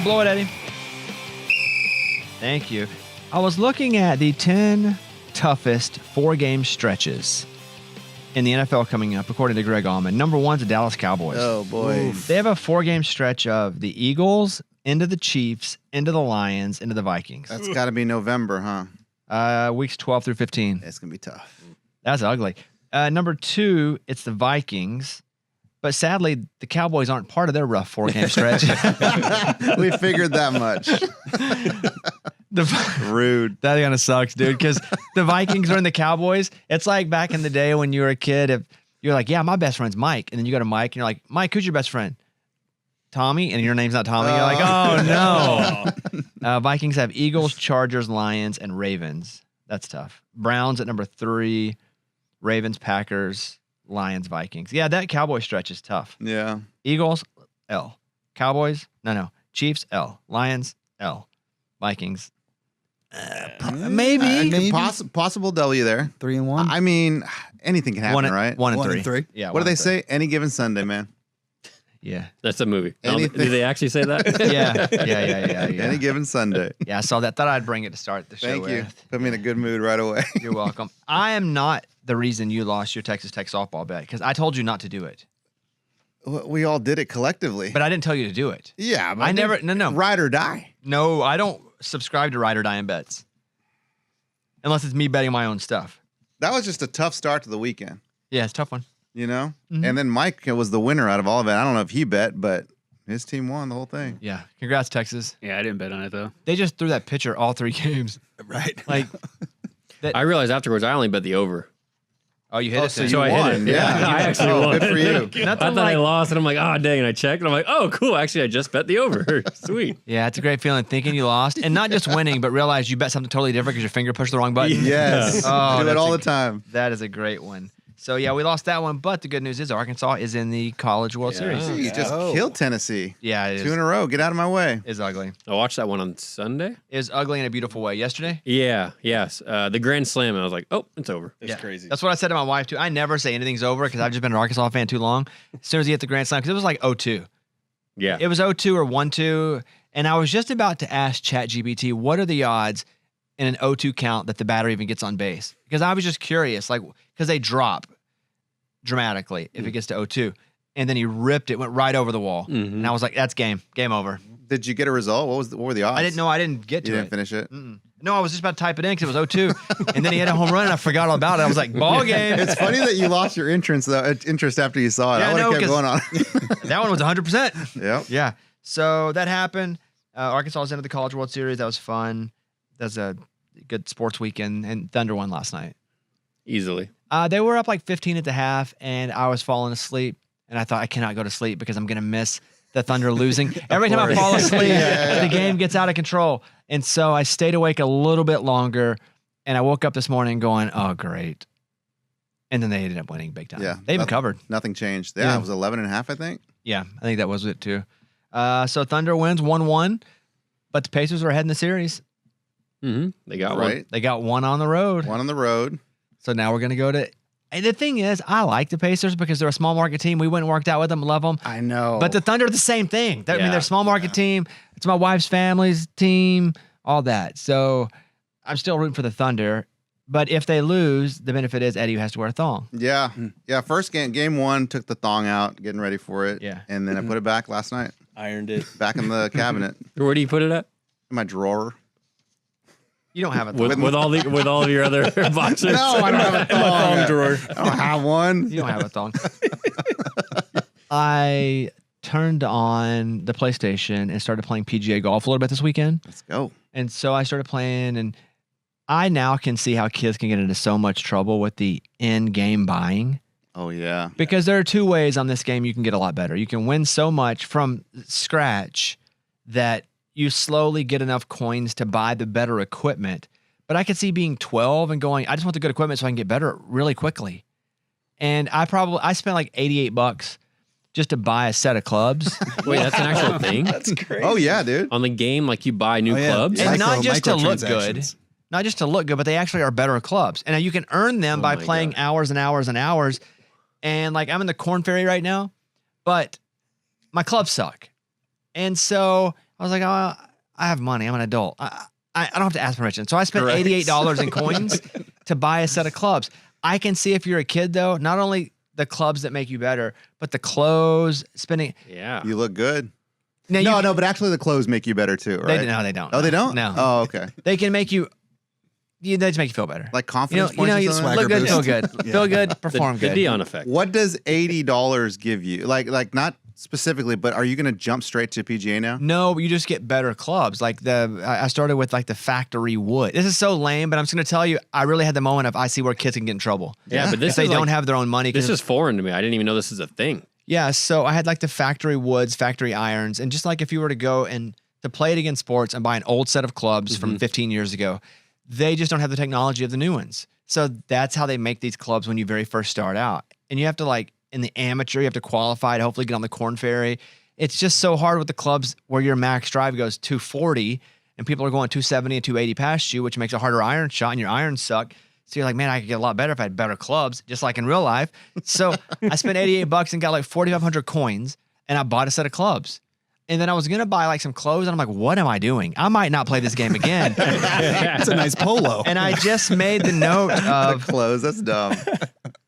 Blow it, Eddie. Thank you. I was looking at the 10 toughest 4-game stretches in the NFL coming up, according to Greg Allman. Number 1's the Dallas Cowboys. Oh, boy. Oof. They have a 4-game stretch of the Eagles, into the Chiefs, into the Lions, into the Vikings. That's got to be November, huh? Weeks 12 through 15. It's going to be tough. That's ugly. Number 2, it's the Vikings. But sadly, the Cowboys aren't part of their rough 4-game stretch. We figured that much. Rude. That kind of sucks, dude, because the Vikings are in the Cowboys. It's like back in the day when you were a kid, if you're like, yeah, my best friend's Mike. And then you go to Mike and you're like, Mike, who's your best friend? Tommy? And your name's not Tommy. You're like, oh, no. Vikings have Eagles, Chargers, Lions, and Ravens. That's tough. Browns at number 3, Ravens, Packers, Lions, Vikings. Yeah, that Cowboy stretch is tough. Yeah. Eagles, L. Cowboys, no. Chiefs, L. Lions, L. Vikings, maybe. Possible W there. 3-1. I mean, anything can happen, right? 1 and 3. Yeah. What do they say? Any given Sunday, man. Yeah. That's a movie. Anything. Do they actually say that? Yeah. Any given Sunday. Yeah, I saw that. Thought I'd bring it to start the show. Thank you. with. Put me in a good mood right away. You're welcome. I am not the reason you lost your Texas Tech softball bet because I told you not to do it. We all did it collectively. But I didn't tell you to do it. Yeah. But I never, no. Ride or die. No, I don't subscribe to Ride or Die in bets. Unless it's me betting my own stuff. That was just a tough start to the weekend. Yeah, it's a tough one. You know? Mm-hmm. And then Mike was the winner out of all of it. I don't know if he bet, but his team won the whole thing. Yeah. Congrats, Texas. Yeah, I didn't bet on it, though. They just threw that pitcher all 3 games. Right. Like, I realized afterwards I only bet the over. oh, you hit it. So then. you I won. hit it. Yeah, I actually won. Good for you. I thought I lost, and I'm like, oh, dang. And I checked, and I'm like, oh, cool. Actually, I just bet the over. Sweet. Yeah, it's a great feeling thinking you lost and not just winning, but realize you bet something totally different because your finger pushed the wrong button. Yes. Oh, I do it that's all a- the time. That is a great one. So, yeah, we lost that one, but the good news is Arkansas is in the College World Series. You just killed Tennessee. Yeah, it is. 2 in a row. Get out of my way. It's ugly. I watched that one on Sunday. It was ugly in a beautiful way. Yesterday? Yeah, yes. The Grand Slam, and I was like, oh, it's over. It's crazy. That's what I said to my wife, too. I never say anything's over because I've just been an Arkansas fan too long. As soon as he hit the Grand Slam, because it was like 0-2. Yeah. It was 0-2 or 1-2, and I was just about to ask ChatGPT, what are the odds in an 0-2 count that the batter even gets on base? Because I was just curious, like, because they drop dramatically if it gets to 0-2. And then he ripped it, went right over the wall. Mhm. And I was like, that's game over. Did you get a result? What were the odds? I didn't know. I didn't get to You it. didn't finish it? No, I was just about to type it in because it was 0-2. And then he had a home run and I forgot all about it. I was like, ball game. It's funny that you lost your interest after you saw it. Yeah, I would no, have kept 'cause- going on. That one was 100%. Yep. Yeah. So that happened. Arkansas was into the College World Series. That was fun. That was a good sports weekend. And Thunder won last night. Easily. They were up like 15 at the half, and I was falling asleep. And I thought, I cannot go to sleep because I'm going to miss the Thunder losing. Every time I fall asleep, the game gets out of control. And so I stayed awake a little bit longer, and I woke up this morning going, oh, great. And then they ended up winning big time. Yeah. They even covered. Nothing changed. Yeah, it was 11 and a half, I think. Yeah, I think that was it too. So Thunder wins 1-1, but the Pacers are ahead in the series. Mm-hmm. They got Right. one. They got one on the road. One on the road. So now we're going to go to... And the thing is, I like the Pacers because they're a small market team. We went and worked out with them, love them. I know. But the Thunder are the same thing. I mean, Yeah. they're a small market team. It's my wife's family's team, all that. So I'm still rooting for the Thunder. But if they lose, the benefit is Eddie has to wear a thong. Yeah. Yeah, first game 1, took the thong out, getting ready for it. Yeah. And then I put it back last night. Ironed it. Back in the cabinet. Where do you put it at? In my drawer. You don't have a thong. With all of your other boxers? No, I don't have a thong. Thong drawer. I don't have one. You don't have a thong. I turned on the PlayStation and started playing PGA golf a little bit this weekend. Let's go. And so I started playing, and I now can see how kids can get into so much trouble with the in-game buying. Oh, yeah. Because there are 2 ways on this game you can get a lot better. You can win so much from scratch that you slowly get enough coins to buy the better equipment. But I could see being 12 and going, I just want the good equipment so I can get better really quickly. And I spent like $88 just to buy a set of clubs. Wait, that's an actual thing? That's crazy. Oh, yeah, dude. On the game, like you buy new clubs? And not just to look good. Microtransactions. Not just to look good, but they actually are better clubs. And you can earn them by my playing gosh. hours and hours and hours. And like I'm in the Corn Ferry right now, but my clubs suck. And so I was like, oh, I have money. I'm an adult. I don't have to ask permission. So I spent Correct. $88 in coins to buy a set of clubs. I can see if you're a kid, though, not only the clubs that make you better, but the clothes, spending. Yeah. You look good. Now No, but actually the clothes make you better too, right? No, they don't. Oh, they don't? No. Oh, okay. They can make you. They just make you feel better. Like confidence points or you something? look good, feel Swagger good, feel good, perform The good. Dion effect. What does $80 give you? Like not specifically, but are you going to jump straight to PGA now? No, you just get better clubs. Like I started with like the factory wood. This is so lame, but I'm just gonna tell you, I really had the moment of I see where kids can get in trouble. Yeah, but this if they is don't like, have their own money. this is foreign to me. I didn't even know this is a thing. Yeah, so I had like the factory woods, factory irons, and just like if you were to go and to play it against sports and buy an old set of clubs from 15 years ago, they just don't have the technology of the new ones. So that's how they make these clubs when you very first start out. And you have to like, in the amateur, you have to qualify to hopefully get on the Corn Ferry. It's just so hard with the clubs where your max drive goes 240 and people are going 270 and 280 past you, which makes a harder iron shot and your irons suck. So you're like, man, I could get a lot better if I had better clubs, just like in real life. So I spent $88 and got like 4,500 coins and I bought a set of clubs. And then I was going to buy like some clothes and I'm like, what am I doing? I might not play this game again. It's a nice polo. And I just made the note of, Clothes, that's dumb.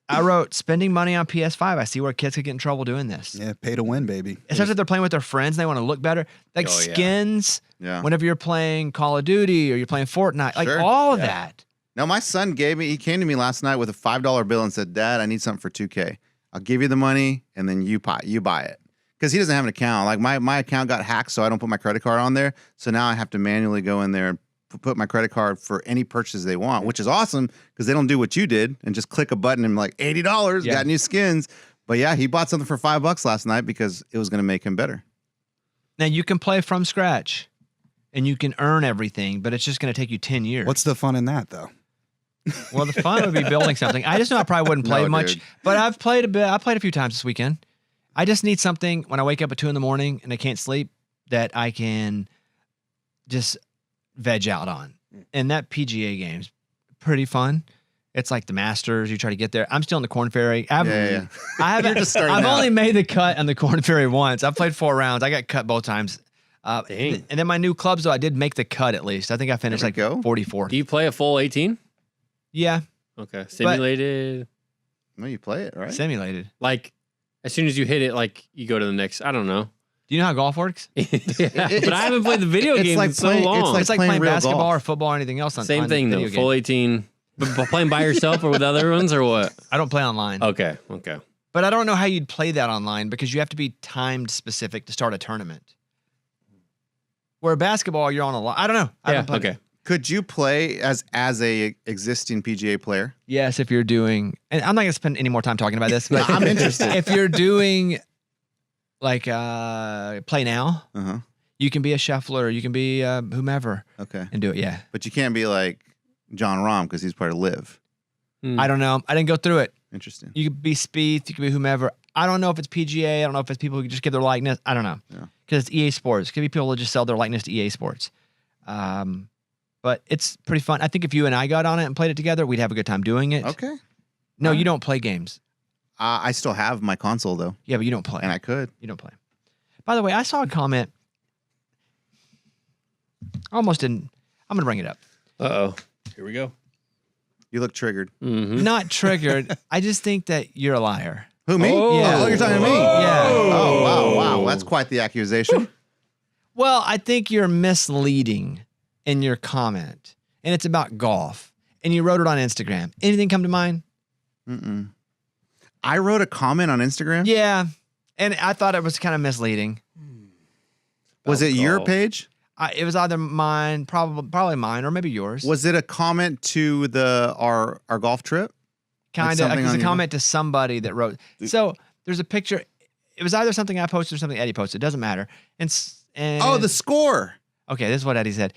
I wrote, spending money on PS5. I see where kids could get in trouble doing this. Yeah, pay to win, baby. Especially if they're playing with their friends and they want to look better. Like Oh, yeah. skins, Yeah. whenever you're playing Call of Duty or you're playing Fortnite, like Sure. all of that. No, my son he came to me last night with a $5 bill and said, Dad, I need something for 2K. I'll give you the money and then you buy it. Because he doesn't have an account. Like my account got hacked, so I don't put my credit card on there. So now I have to manually go in there and put my credit card for any purchases they want, which is awesome because they don't do what you did and just click a button and like $80, Yeah. got new skins. But yeah, he bought something for $5 last night because it was going to make him better. Now you can play from scratch and you can earn everything, but it's just going to take you 10 years. What's the fun in that, though? Well, the fun would be building something. I just know I probably wouldn't play No, much, dude. but I've played a bit. I played a few times this weekend. I just need something when I wake up at 2 a.m. and I can't sleep that I can just veg out on. And that PGA game's pretty fun. It's like the Masters. You try to get there. I'm still in the Corn Ferry. I Yeah. haven't. just starting I've out. only made the cut on the Corn Ferry once. I played 4 rounds. I got cut both times. Dang. And then my new clubs, though, I did make the cut at least. I think I finished There we like go. 44. Do you play a full 18? Yeah, Okay. Simulated. No, you play it, right? simulated. Like, as soon as you hit it, like, you go to the next, I don't know. Do you know how golf works? Yeah, but I haven't played the video it's game like in so playing- long. it's It's like playing playing real basketball golf. or football or anything else on Same on thing, video though. game. Full 18. But playing by yourself or with other ones or what? I don't play online. Okay. But I don't know how you'd play that online because you have to be timed specific to start a tournament. Where basketball, you're on a lot. I don't know. I Yeah, haven't played it. okay. Could you play as a existing PGA player? Yes, if you're doing, and I'm not going to spend any more time talking about this, but I'm interested. If you're doing like play now, Uh-huh. you can be a Scheffler, you can be whomever Okay. and do it. Yeah. But you can't be like John Rahm because he's part of Live. I don't know. I didn't go through it. Interesting. You could be Spieth, you could be whomever. I don't know if it's PGA. I don't know if it's people who just give their likeness. I don't know. Yeah. Because it's EA Sports. It could be people who just sell their likeness to EA Sports. But it's pretty fun. I think if you and I got on it and played it together, we'd have a good time doing it. Okay. No, you don't play games. I still have my console though, Yeah, but you don't play. and I could. You don't play. By the way, I saw a comment. I almost didn't. I'm going to bring it up. Uh-oh. Here we go. You look triggered. Mm-hmm. Not triggered. I just think that you're a liar. Who, me? Oh. Yeah. Oh, you're talking to me. Yeah. Oh, wow. That's quite the accusation. Well, I think you're misleading in your comment, and it's about golf, and you wrote it on Instagram. Anything come to mind? Mm-mm. I wrote a comment on Instagram. Yeah, and I thought it was kind of misleading. Was it your golf. page? It was either mine, probably mine, or maybe yours. Was it a comment to our golf trip? Kind of. something It was on a your- comment to somebody that wrote. So there's a picture. It was either something I posted or something Eddie posted. It doesn't matter. And Oh, the score. okay, this is what Eddie said.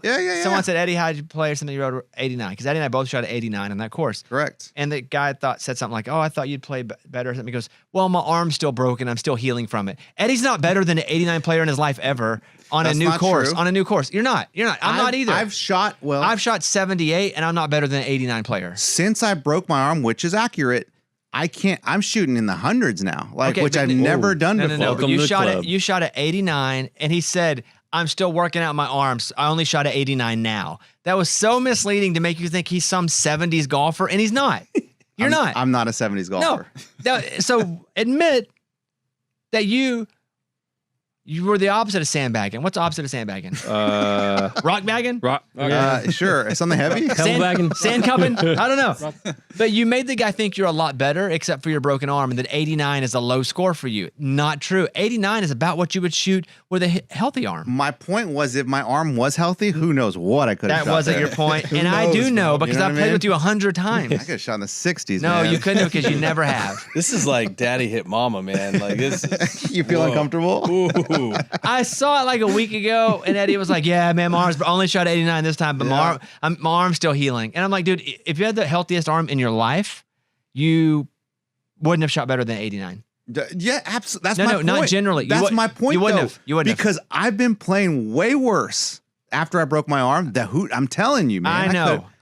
Yeah. Someone said, Eddie, how'd you play or something? You wrote 89 because Eddie and I both shot at 89 on that course. Correct. And the guy said something like, "Oh, I thought you'd play better." Or something. He goes, "Well, my arm's still broken. I'm still healing from it." Eddie's not better than an 89 player in his life ever on That's a new not course. true. On a new course, you're not. I'm not either. I've shot well. I've shot 78, and I'm not better than an 89 player. Since I broke my arm, which is accurate. I can't. I'm shooting in the hundreds now, Okay, which but I've the- never done No, before. no, no. But Welcome you to the shot club. it. You shot at 89, and he said, I'm still working out my arms. I only shot at 89 now. That was so misleading to make you think he's some 70s golfer, and he's not. You're not. I'm not a 70s golfer. No. So admit that you were the opposite of sandbagging. What's the opposite of sandbagging? Rock bagging? Sure. Something heavy? Sand cupping? I don't know. But you made the guy think you're a lot better, except for your broken arm, and that 89 is a low score for you. Not true. 89 is about what you would shoot with a healthy arm. My point was, if my arm was healthy, who knows what I could have shot. That wasn't your point. And I do know because You know I've what I played mean? with you 100 times. I could have shot in the 60s, No, man. you couldn't have because you never have. This is like daddy hit mama, man. Like this is, You feel uncomfortable? Ooh. I saw it like a week ago, and Eddie was like, yeah, man, my arm's only shot 89 this time, but my arm's still healing. And I'm like, dude, if you had the healthiest arm in your life, you wouldn't have shot better than 89. Yeah, absolutely. That's No, my no, point. not generally. That's my point, You wouldn't though. have. You wouldn't have. Because I've been playing way worse after I broke my arm. I'm telling you, man.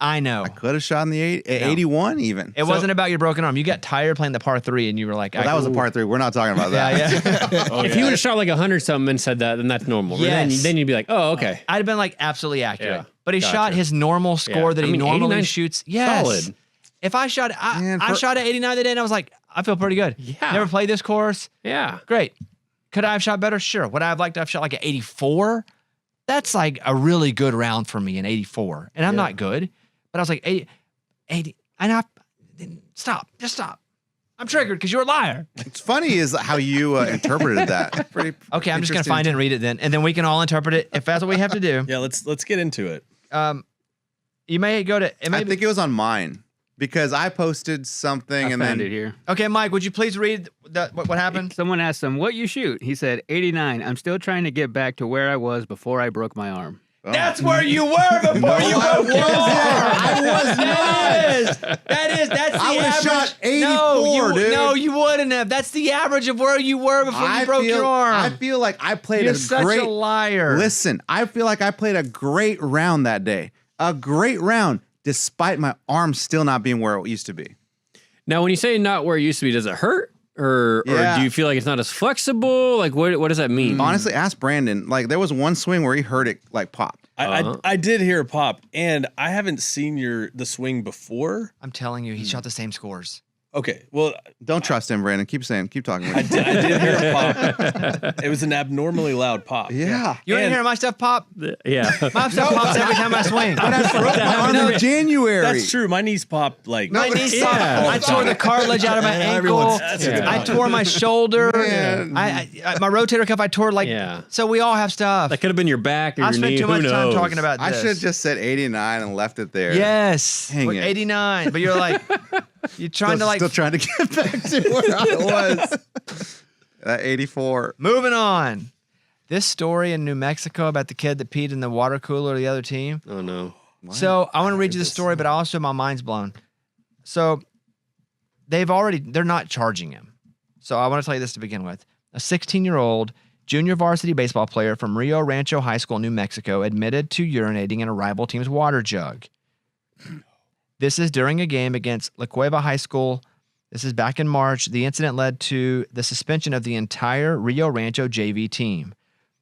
I know. I could have shot in the 81 even. It wasn't about your broken arm. You got tired playing the par 3, and you were like, Well, that was a part 3. We're not talking about that. Yeah. If he would have shot like 100 something and said that, then that's normal. Yes. Then you'd be like, oh, okay. I'd have been like absolutely accurate. Yeah. But he shot his normal score that I he mean, normally 89 shoots. Yes. solid. If I shot, Man, I shot at 89 today, and I was like, I feel pretty good. Yeah. Never played this course. Yeah. Great. Could I have shot better? Sure. Would I have liked to have shot like an 84? That's like a really good round for me, an 84. And I'm not good. But I was like, 80. And stop. Just stop. I'm triggered because you're a liar. It's funny is how you interpreted that. Pretty Okay, I'm just going to interesting. find it and read it then. And then we can all interpret it if that's what we have to do. Yeah, let's get into it. You may go to, I think it was on mine because I posted something I and found then it here. okay, Mike, would you please read what happened? Someone asked him, "What you shoot?" He said, 89. I'm still trying to get back to where I was before I broke my arm. That's where you were before you broke your arm. I was not. That's the I would've average. shot 84, dude. No, you wouldn't have. That's the average of where you were before you broke your arm. I feel like I played You're a such great. a liar. Listen, I feel like I played a great round that day. A great round, despite my arm still not being where it used to be. Now, when you say not where it used to be, does it hurt? Or Yeah. do you feel like it's not as flexible? Like, what does that mean? Honestly, ask Brandon. Like there was one swing where he heard it like pop. I did hear a pop, and I haven't seen the swing before. I'm telling you, he shot the same scores. Okay, well, Don't trust him, Brandon. Keep talking. I did hear a pop. It was an abnormally loud pop. Yeah. You ain't hearing my stuff pop? Yeah. My stuff pops every time I swing. But I broke my arm in January. That's true. My knees popped like. My knee popped. I tore the cartilage out of my ankle. everyone's- I tore my shoulder. Man. I my rotator cuff I tore like. Yeah. So we all have stuff. That could have been your back or I your spent knee. too Who much time knows? talking about I this. should have just said 89 and left it there. Yes. Dang We're it. 89. But you're like, you're trying to like. Still trying to get back to where I was. That 84. Moving on. This story in New Mexico about the kid that peed in the water cooler of the other team. Oh, no. So I want to read you the story, but also my mind's blown. So they're not charging him. So I want to tell you this to begin with. A 16-year-old junior varsity baseball player from Rio Rancho High School, New Mexico, admitted to urinating in a rival team's water jug. This is during a game against La Cueva High School. This is back in March. The incident led to the suspension of the entire Rio Rancho JV team.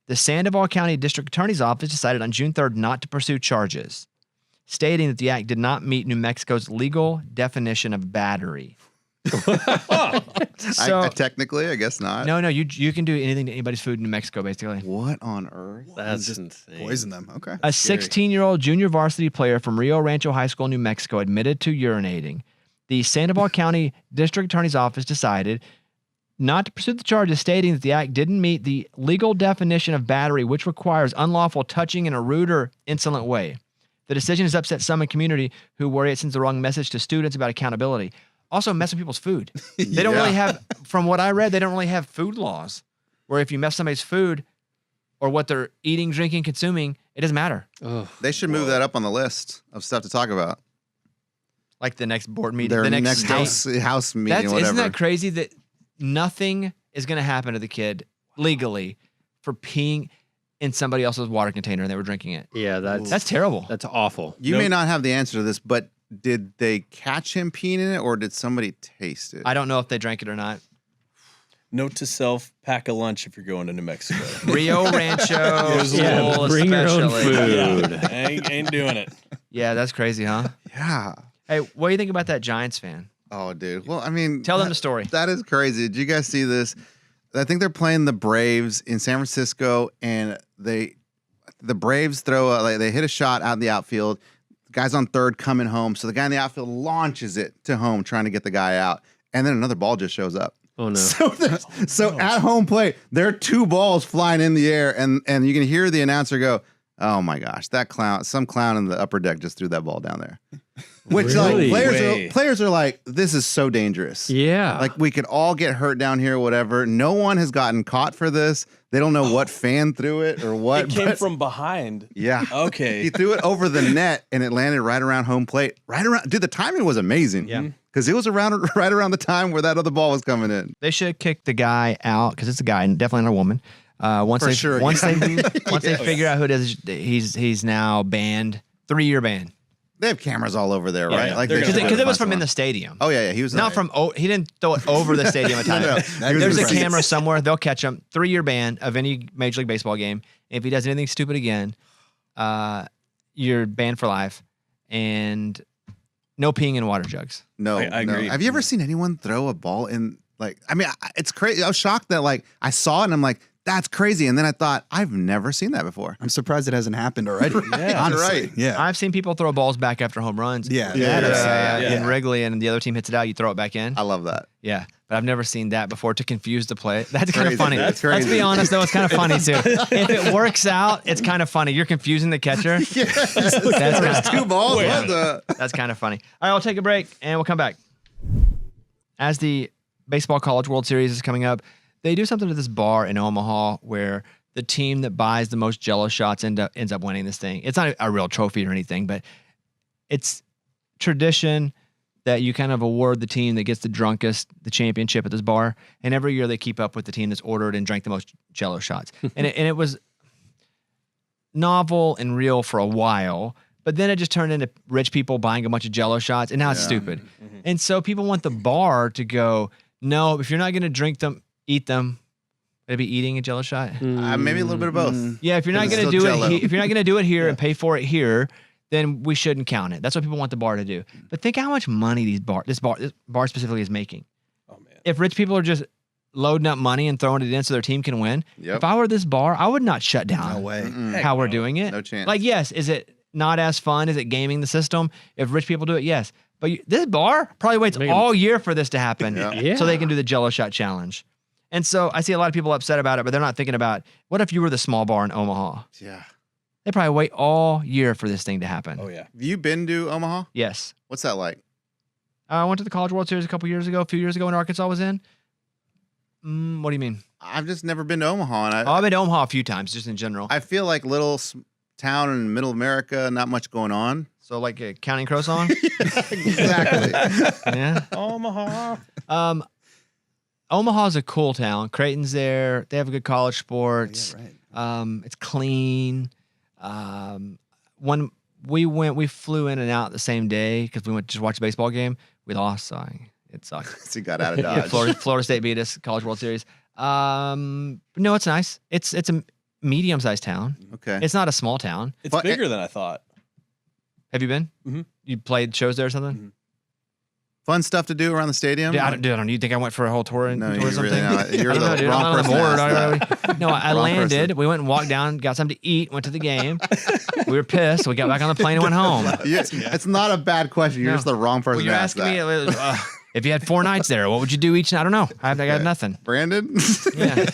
The Sandoval County District Attorney's Office decided on June 3rd not to pursue charges, stating that the act did not meet New Mexico's legal definition of battery. So, Technically, I guess not. no, you can do anything to anybody's food in New Mexico, basically. What on earth? That's Just insane. Poison them. Okay. A 16-year-old junior varsity player from Rio Rancho High School, New Mexico, admitted to urinating. The Sandoval County District Attorney's Office decided not to pursue the charges, stating that the act didn't meet the legal definition of battery, which requires unlawful touching in a rude or insolent way. The decision has upset some in the community who worry it sends the wrong message to students about accountability. Also, messing people's food. They don't really have, from what I read, they don't really have food laws where if you mess somebody's food or what they're eating, drinking, consuming, it doesn't matter. They should move that up on the list of stuff to talk about. Like the next board meeting, Their the next house meeting, whatever. Isn't that crazy that nothing is going to happen to the kid legally for peeing in somebody else's water container and they were drinking it? Yeah, That's terrible. that's awful. You may not have the answer to this, but did they catch him peeing in it or did somebody taste it? I don't know if they drank it or not. Note to self: pack a lunch if you're going to New Mexico. Rio Rancho. Yeah, School bring your own especially. food. ain't doing it. Yeah, that's crazy, huh? Yeah. Hey, what do you think about that Giants fan? Oh, dude. Well, I mean, Tell them the story. That is crazy. Did you guys see this? I think they're playing the Braves in San Francisco, and the Braves they hit a shot out in the outfield. The guy's on third coming home, so the guy in the outfield launches it to home, trying to get the guy out, and then another ball just shows up. Oh no. So at home plate, there are two balls flying in the air, and you can hear the announcer go, "Oh my gosh, some clown in the upper deck just threw that ball down there." Which Really? like players are like, this is so dangerous. Yeah. Like we could all get hurt down here, whatever. No one has gotten caught for this. They don't know what fan threw it or what. It came from behind. Yeah. Okay. He threw it over the net and it landed right around home plate. Dude, the timing was amazing. Yeah. Because it was right around the time where that other ball was coming in. They should kick the guy out because it's a guy, definitely not a woman. Once For they sure. once they figure out who it is, he's now banned. 3-year ban. They have cameras all over there, right? yeah. Like They're they gonna should Because it was find from in the someone. stadium. Oh yeah, he was Not from. He didn't throw it over the stadium at time. There's a impressive. camera somewhere. They'll catch him. 3-year ban of any Major League Baseball game. If he does anything stupid again, you're banned for life, and no peeing in water jugs. No, I agree. Have you ever seen anyone throw a ball in like? I mean, it's crazy. I was shocked that like I saw it and I'm like, that's crazy. And then I thought, I've never seen that before. I'm surprised it hasn't happened already. Yeah, honestly. right. Yeah. I've seen people throw balls back after home runs. Yeah. In Wrigley, and the other team hits it out, you throw it back in. I love that. Yeah, but I've never seen that before to confuse the play. That's kind of crazy. funny. That's Let's crazy. be honest, though, it's kind of funny too. If it works out, it's kind of funny. You're confusing the catcher. There's two balls. What the? That's kind of funny. All right, we'll take a break and we'll come back. As the Baseball College World Series is coming up, they do something to this bar in Omaha where the team that buys the most Jello shots ends up winning this thing. It's not a real trophy or anything, but it's tradition that you kind of award the team that gets the championship at this bar. And every year they keep up with the team that's ordered and drank the most Jello shots. and it was novel and real for a while, but then it just turned into rich people buying a bunch of Jello shots, and now it's stupid. And so people want the bar to go, no, if you're not going to drink them, eat them. Would it be eating a Jello shot? Maybe a little bit of both. Yeah, if you're not It's going to still do Jell-O. it, if you're not going to do it here and pay for it here, then we shouldn't count it. That's what people want the bar to do. But think how much money this bar specifically is making. Oh man. If rich people are just loading up money and throwing it in so their team can win, Yep. if I were this bar, I would not shut down No way. how we're doing it. No chance. Like, yes, is it not as fun? Is it gaming the system? If rich people do it, yes. But this bar probably waits all year for this to happen Yeah. so they can do the Jello shot challenge. And so I see a lot of people upset about it, but they're not thinking about, what if you were the small bar in Omaha? Yeah. They probably wait all year for this thing to happen. Oh yeah. Have you been to Omaha? Yes. What's that like? I went to the College World Series a few years ago when Arkansas was in. What do you mean? I've just never been to Omaha, and I've been to Omaha a few times, just in general. I feel like little town in middle America, not much going on. So like a Counting Crow song? Exactly. Yeah. Omaha. Omaha's a cool town. Creighton's there. They have a good college sports. Yeah, right. It's clean. When we flew in and out the same day because we went to just watch a baseball game. We lost, so it sucked. So you got out of Yeah, Dodge. Florida State beat us, College World Series. No, it's nice. It's a medium-sized town. Okay. It's not a small town. It's But- bigger than I thought. Have you been? Mhm. You played shows there or something? Fun stuff to do around the stadium. Dude, I don't. You think I went for a whole tour No, or you're something? really not. You're I don't the know, dude. wrong I'm not person. on to the board. ask that. No, I Wrong landed. person. We went and walked down, got something to eat, went to the game. We were pissed. We got back on the plane and went home. It's not a bad question. You're No. just the wrong person Well, you're to ask asking that. me if you had 4 nights there, what would you do each night? I don't know. I got nothing. Brandon? Yeah,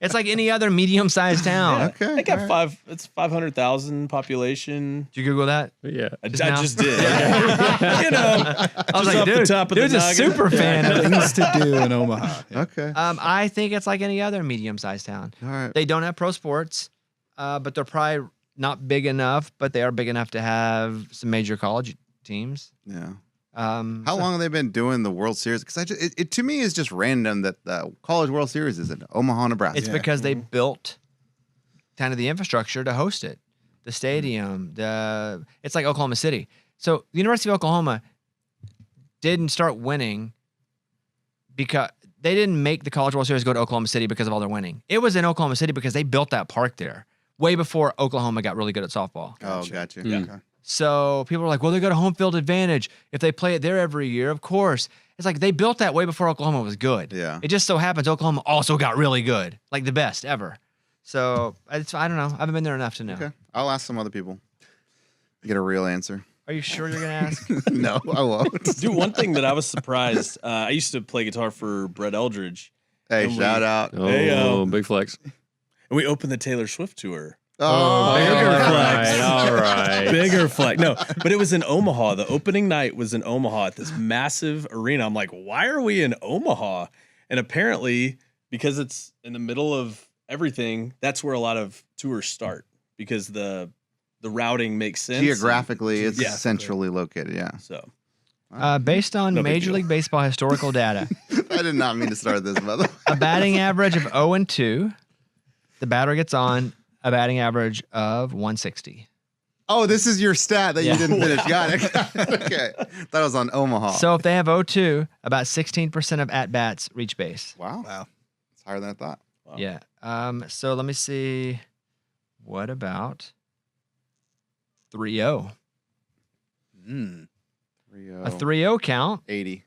it's like any other medium-sized town. Okay. I got It's 500,000 population. Did you Google that? Yeah. I now? just did. You know, I was just like, off dude, the top of dude's the a noggin. super fan. of Things to do in Omaha. Yeah. Okay. I think it's like any other medium-sized town. All right. They don't have pro sports, but they're probably not big enough, but they are big enough to have some major college teams. Yeah. How How long have they been doing the World Series? Because it to me is just random that the College World Series is in Omaha, Nebraska. It's because they built kind of the infrastructure to host it, the stadium. It's like Oklahoma City. So the University of Oklahoma didn't start winning because they didn't make the College World Series go to Oklahoma City because of all their winning. It was in Oklahoma City because they built that park there way before Oklahoma got really good at softball. Oh, gotcha. Yeah. Okay. So people are like, well, they got a home field advantage if they play it there every year. Of course. It's like they built that way before Oklahoma was good. Yeah. It just so happens Oklahoma also got really good, like the best ever. So I don't know. I haven't been there enough to know. Okay. I'll ask some other people. Get a real answer. Are you sure you're going to ask? No, I won't. Dude, one thing that I was surprised, I used to play guitar for Brett Eldridge. Hey, And shout out. Oh, Hey, big flex. And we opened the Taylor Swift tour. Oh, bigger all flex. right, all right. Bigger flag. No, but it was in Omaha. The opening night was in Omaha at this massive arena. I'm like, why are we in Omaha? And apparently, because it's in the middle of everything, that's where a lot of tours start because the routing makes sense. geographically, it's Yeah. centrally located. Yeah. So Based on No big Major deal. League Baseball historical data, I did not mean to start this, by the way. a batting average of 0 and 2, the batter gets on a batting average of 160. Oh, this is your stat that Yeah. you didn't finish. Got it. Okay. That was on Omaha. So if they have 0-2, about 16% of at-bats reach base. wow. It's higher than I thought. wow. Yeah. So let me see. What about 3-0? Mm. 3-0. A 3-0 count? 80.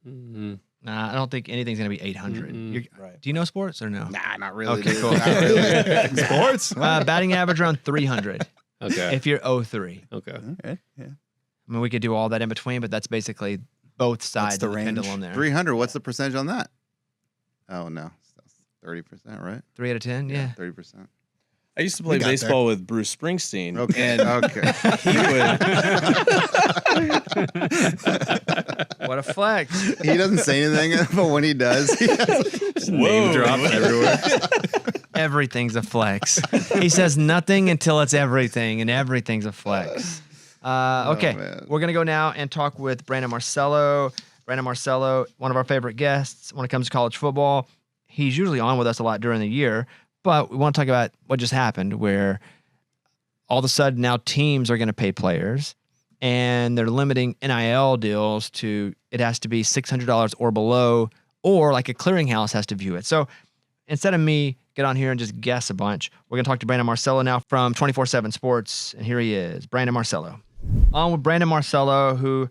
Mhm. Nah, I don't think anything's going to be 800. Mm-mm. Right. Do you know sports or no? Nah, not really. Okay, dude. cool. Not really. Sports? Batting average around 300 Okay. if you're 0-3. Okay. Okay. Yeah. I mean, we could do all that in between, but that's basically both sides the of the range? pendulum there. 300. What's the percentage on that? Oh, no. 30%, right? 3 out of 10, yeah. 30%. I used to play got baseball with Bruce Springsteen. Okay. And Okay. he would. What a flex. He doesn't say anything, but when he does, he has, Name drop everywhere. Everything's a flex. He says nothing until it's everything, and everything's a flex. Okay, man. we're going to go now and talk with Brandon Marcello. Brandon Marcello, one of our favorite guests when it comes to college football. He's usually on with us a lot during the year, but we want to talk about what just happened where all of a sudden now teams are going to pay players and they're limiting NIL deals to it has to be $600 or below, or like a clearinghouse has to view it. So instead of me get on here and just guess a bunch, we're going to talk to Brandon Marcello now from 24/7 Sports, and here he is, Brandon Marcello. On with Brandon Marcello, who,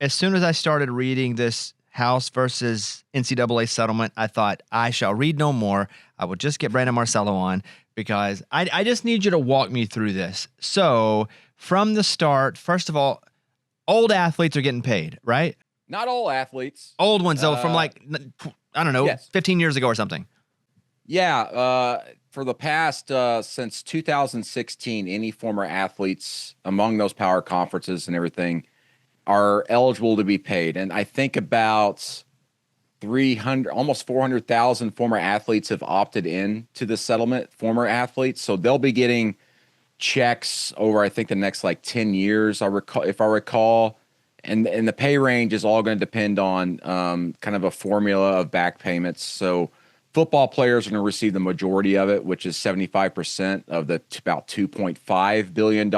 as soon as I started reading this House versus NCAA settlement, I thought, I shall read no more. I will just get Brandon Marcello on because I just need you to walk me through this. So from the start, first of all, old athletes are getting paid, right? Not all athletes. Old ones, though, from Uh, I don't know, yes. 15 years ago or something. Yeah, for the past since 2016, any former athletes among those power conferences and everything are eligible to be paid. And I think about 300, almost 400,000 former athletes have opted in to the settlement, former athletes. So they'll be getting checks over, I think, the next like 10 years, if I recall. And the pay range is all going to depend on kind of a formula of back payments. So football players are going to receive the majority of it, which is 75% of the about $2.5 billion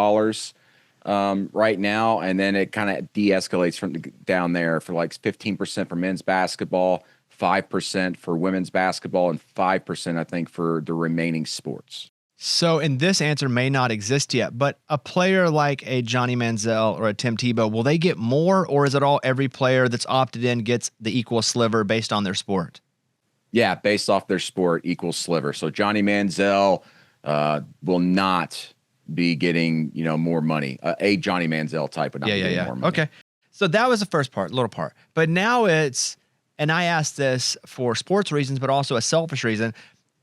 right now. And then it kind of de-escalates from down there for like 15% for men's basketball, 5% for women's basketball, and 5%, I think, for the remaining sports. So, and this answer may not exist yet, but a player like a Johnny Manziel or a Tim Tebow, will they get more, or is it all every player that's opted in gets the equal sliver based on their sport? Yeah, based off their sport, equal sliver. So Johnny Manziel will not be getting, more money. A Johnny Manziel type would not be getting more money. Okay. So that was the first part, little part. But now it's, and I asked this for sports reasons, but also a selfish reason.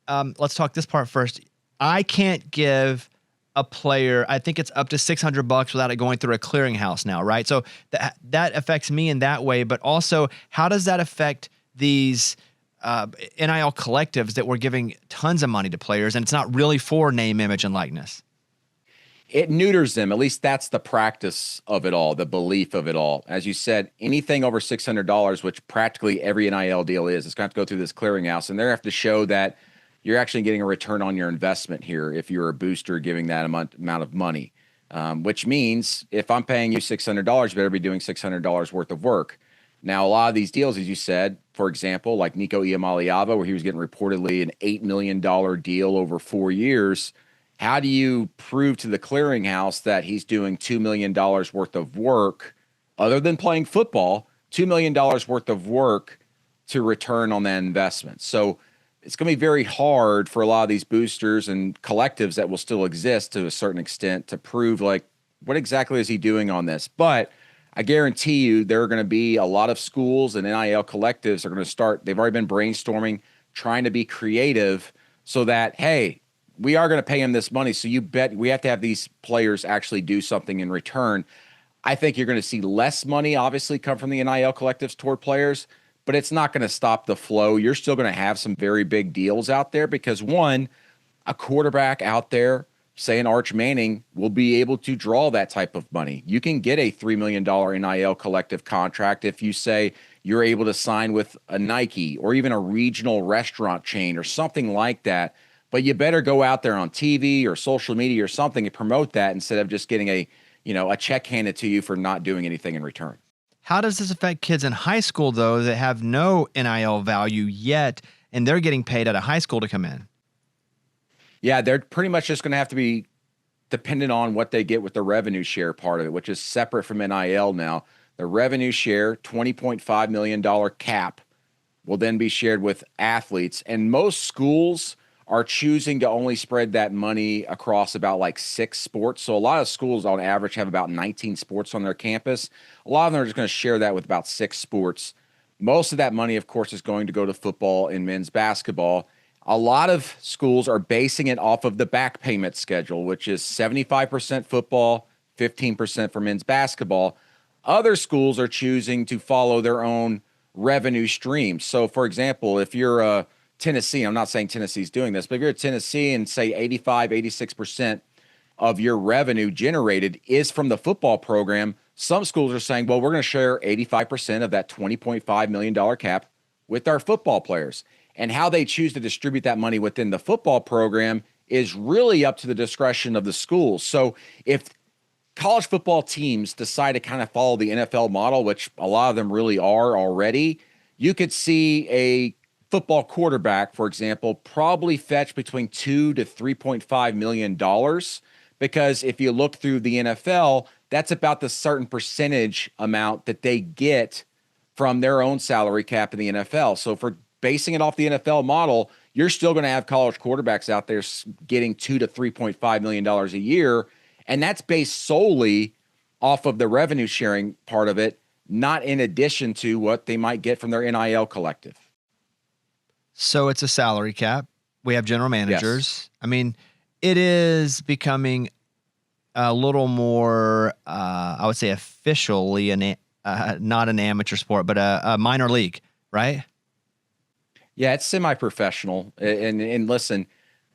Let's talk this part first. I can't give a player, I think it's up to $600 without it going through a clearinghouse now, right? So that affects me in that way, but also how does that affect these NIL collectives that we're giving tons of money to players and it's not really for name, image, and likeness? It neuters them. At least that's the practice of it all, the belief of it all. As you said, anything over $600, which practically every NIL deal is, it's going to have to go through this clearinghouse, and they have to show that you're actually getting a return on your investment here if you're a booster giving that amount of money, which means if I'm paying you $600, you better be doing $600 worth of work. Now, a lot of these deals, as you said, for example, like Nico Iamaleava, where he was getting reportedly an $8 million deal over 4 years. How do you prove to the clearinghouse that he's doing $2 million worth of work, other than playing football, $2 million worth of work to return on that investment? So it's going to be very hard for a lot of these boosters and collectives that will still exist to a certain extent to prove, like, what exactly is he doing on this? But I guarantee you there are going to be a lot of schools and NIL collectives are going to start. They've already been brainstorming, trying to be creative so that, hey, we are going to pay him this money. So you bet we have to have these players actually do something in return. I think you're going to see less money obviously come from the NIL collectives toward players, but it's not going to stop the flow. You're still going to have some very big deals out there because, one, a quarterback out there, say an Arch Manning, will be able to draw that type of money. You can get a $3 million NIL collective contract if you say you're able to sign with a Nike or even a regional restaurant chain or something like that. But you better go out there on TV or social media or something and promote that instead of just getting a check handed to you for not doing anything in return. How does this affect kids in high school, though, that have no NIL value yet, and they're getting paid out of high school to come in? Yeah, they're pretty much just going to have to be dependent on what they get with the revenue share part of it, which is separate from NIL now. The revenue share, $20.5 million cap, will then be shared with athletes. And most schools are choosing to only spread that money across about like 6 sports. So a lot of schools on average have about 19 sports on their campus. A lot of them are just going to share that with about 6 sports. Most of that money, of course, is going to go to football and men's basketball. A lot of schools are basing it off of the back payment schedule, which is 75% football, 15% for men's basketball. Other schools are choosing to follow their own revenue streams. So, for example, if you're a Tennessee, I'm not saying Tennessee's doing this, but if you're at Tennessee and say 85, 86% of your revenue generated is from the football program, some schools are saying, well, we're going to share 85% of that $20.5 million cap with our football players. And how they choose to distribute that money within the football program is really up to the discretion of the schools. So if college football teams decide to kind of follow the NFL model, which a lot of them really are already, you could see a football quarterback, for example, probably fetch between $2 to $3.5 million, because if you look through the NFL, that's about the certain percentage amount that they get from their own salary cap in the NFL. So for basing it off the NFL model, you're still going to have college quarterbacks out there getting $2 to $3.5 million a year, and that's based solely off of the revenue sharing part of it, not in addition to what they might get from their NIL collective. So it's a salary cap. We have general managers. Yes. I mean, it is becoming a little more, I would say, officially not an amateur sport, but a minor league, right? Yeah, it's semi-professional. And listen,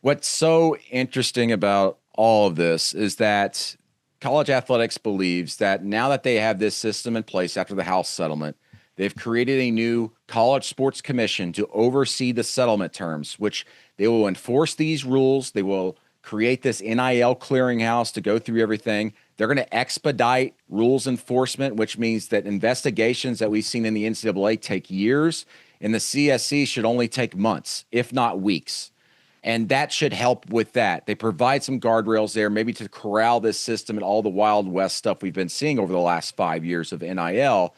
what's so interesting about all of this is that college athletics believes that now that they have this system in place after the House settlement, they've created a new college sports commission to oversee the settlement terms, which they will enforce these rules. They will create this NIL clearinghouse to go through everything. They're going to expedite rules enforcement, which means that investigations that we've seen in the NCAA take years, and the CSC should only take months, if not weeks. And that should help with that. They provide some guardrails there, maybe to corral this system and all the Wild West stuff we've been seeing over the last 5 years of NIL.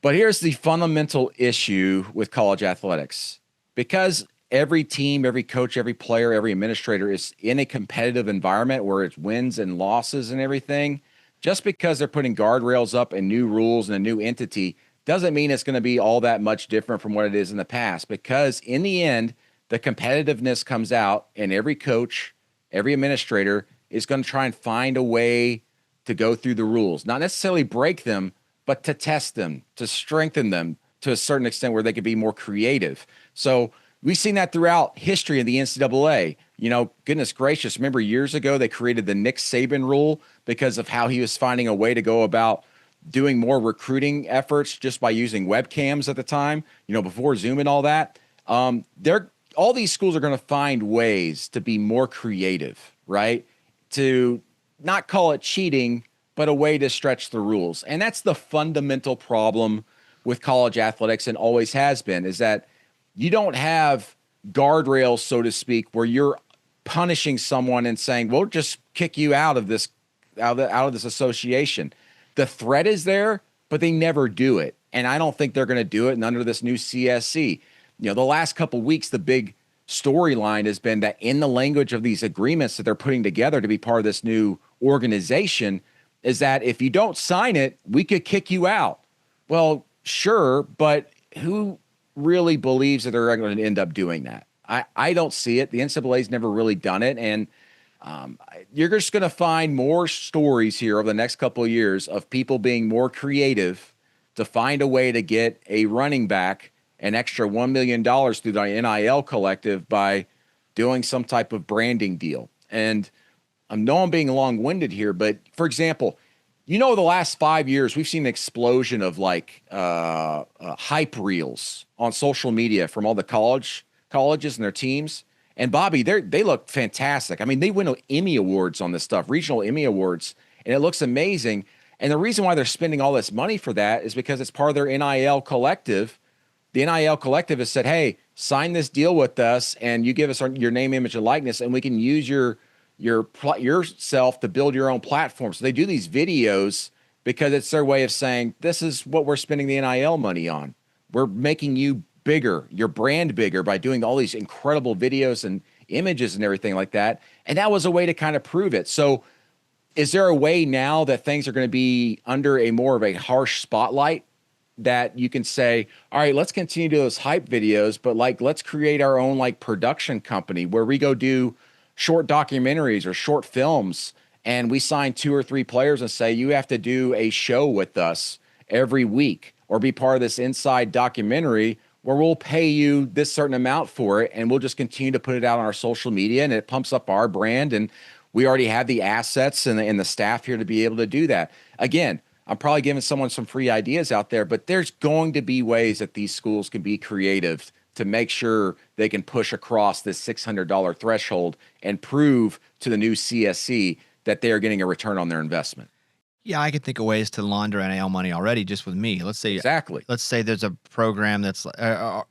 But here's the fundamental issue with college athletics. Because every team, every coach, every player, every administrator is in a competitive environment where it's wins and losses and everything, just because they're putting guardrails up and new rules and a new entity doesn't mean it's going to be all that much different from what it is in the past. Because in the end, the competitiveness comes out, and every coach, every administrator is going to try and find a way to go through the rules, not necessarily break them, but to test them, to strengthen them to a certain extent where they could be more creative. So we've seen that throughout history of the NCAA. You know, goodness gracious, remember years ago they created the Nick Saban rule because of how he was finding a way to go about doing more recruiting efforts just by using webcams at the time, you know, before Zoom and all that. All these schools are going to find ways to be more creative, right? To not call it cheating, but a way to stretch the rules. And that's the fundamental problem with college athletics and always has been, is that you don't have guardrails, so to speak, where you're punishing someone and saying, we'll just kick you out of this association. The threat is there, but they never do it. And I don't think they're going to do it. And under this new CSC, the last couple of weeks, the big storyline has been that in the language of these agreements that they're putting together to be part of this new organization is that if you don't sign it, we could kick you out. Well, sure, but who really believes that they're going to end up doing that? I don't see it. The NCAA's never really done it. And you're just going to find more stories here over the next couple of years of people being more creative to find a way to get a running back an extra $1 million through the NIL collective by doing some type of branding deal. And I know I'm being long-winded here, but for example, the last 5 years, we've seen an explosion of hype reels on social media from all the colleges and their teams. And Bobby, they look fantastic. I mean, they win Emmy Awards on this stuff, regional Emmy Awards, and it looks amazing. And the reason why they're spending all this money for that is because it's part of their NIL collective. The NIL collective has said, hey, sign this deal with us and you give us your name, image, and likeness, and we can use yourself to build your own platform. So they do these videos because it's their way of saying, this is what we're spending the NIL money on. We're making you bigger, your brand bigger by doing all these incredible videos and images and everything like that. And that was a way to kind of prove it. So is there a way now that things are going to be under a more of a harsh spotlight that you can say, all right, let's continue to do those hype videos, but let's create our own production company where we go do short documentaries or short films and we sign 2 or 3 players and say, you have to do a show with us every week or be part of this inside documentary where we'll pay you this certain amount for it. And we'll just continue to put it out on our social media and it pumps up our brand. And we already have the assets and the staff here to be able to do that. Again, I'm probably giving someone some free ideas out there, but there's going to be ways that these schools can be creative to make sure they can push across this $600 threshold and prove to the new CSC that they are getting a return on their investment. Yeah, I could think of ways to launder NIL money already just with me. Let's say there's a program that's a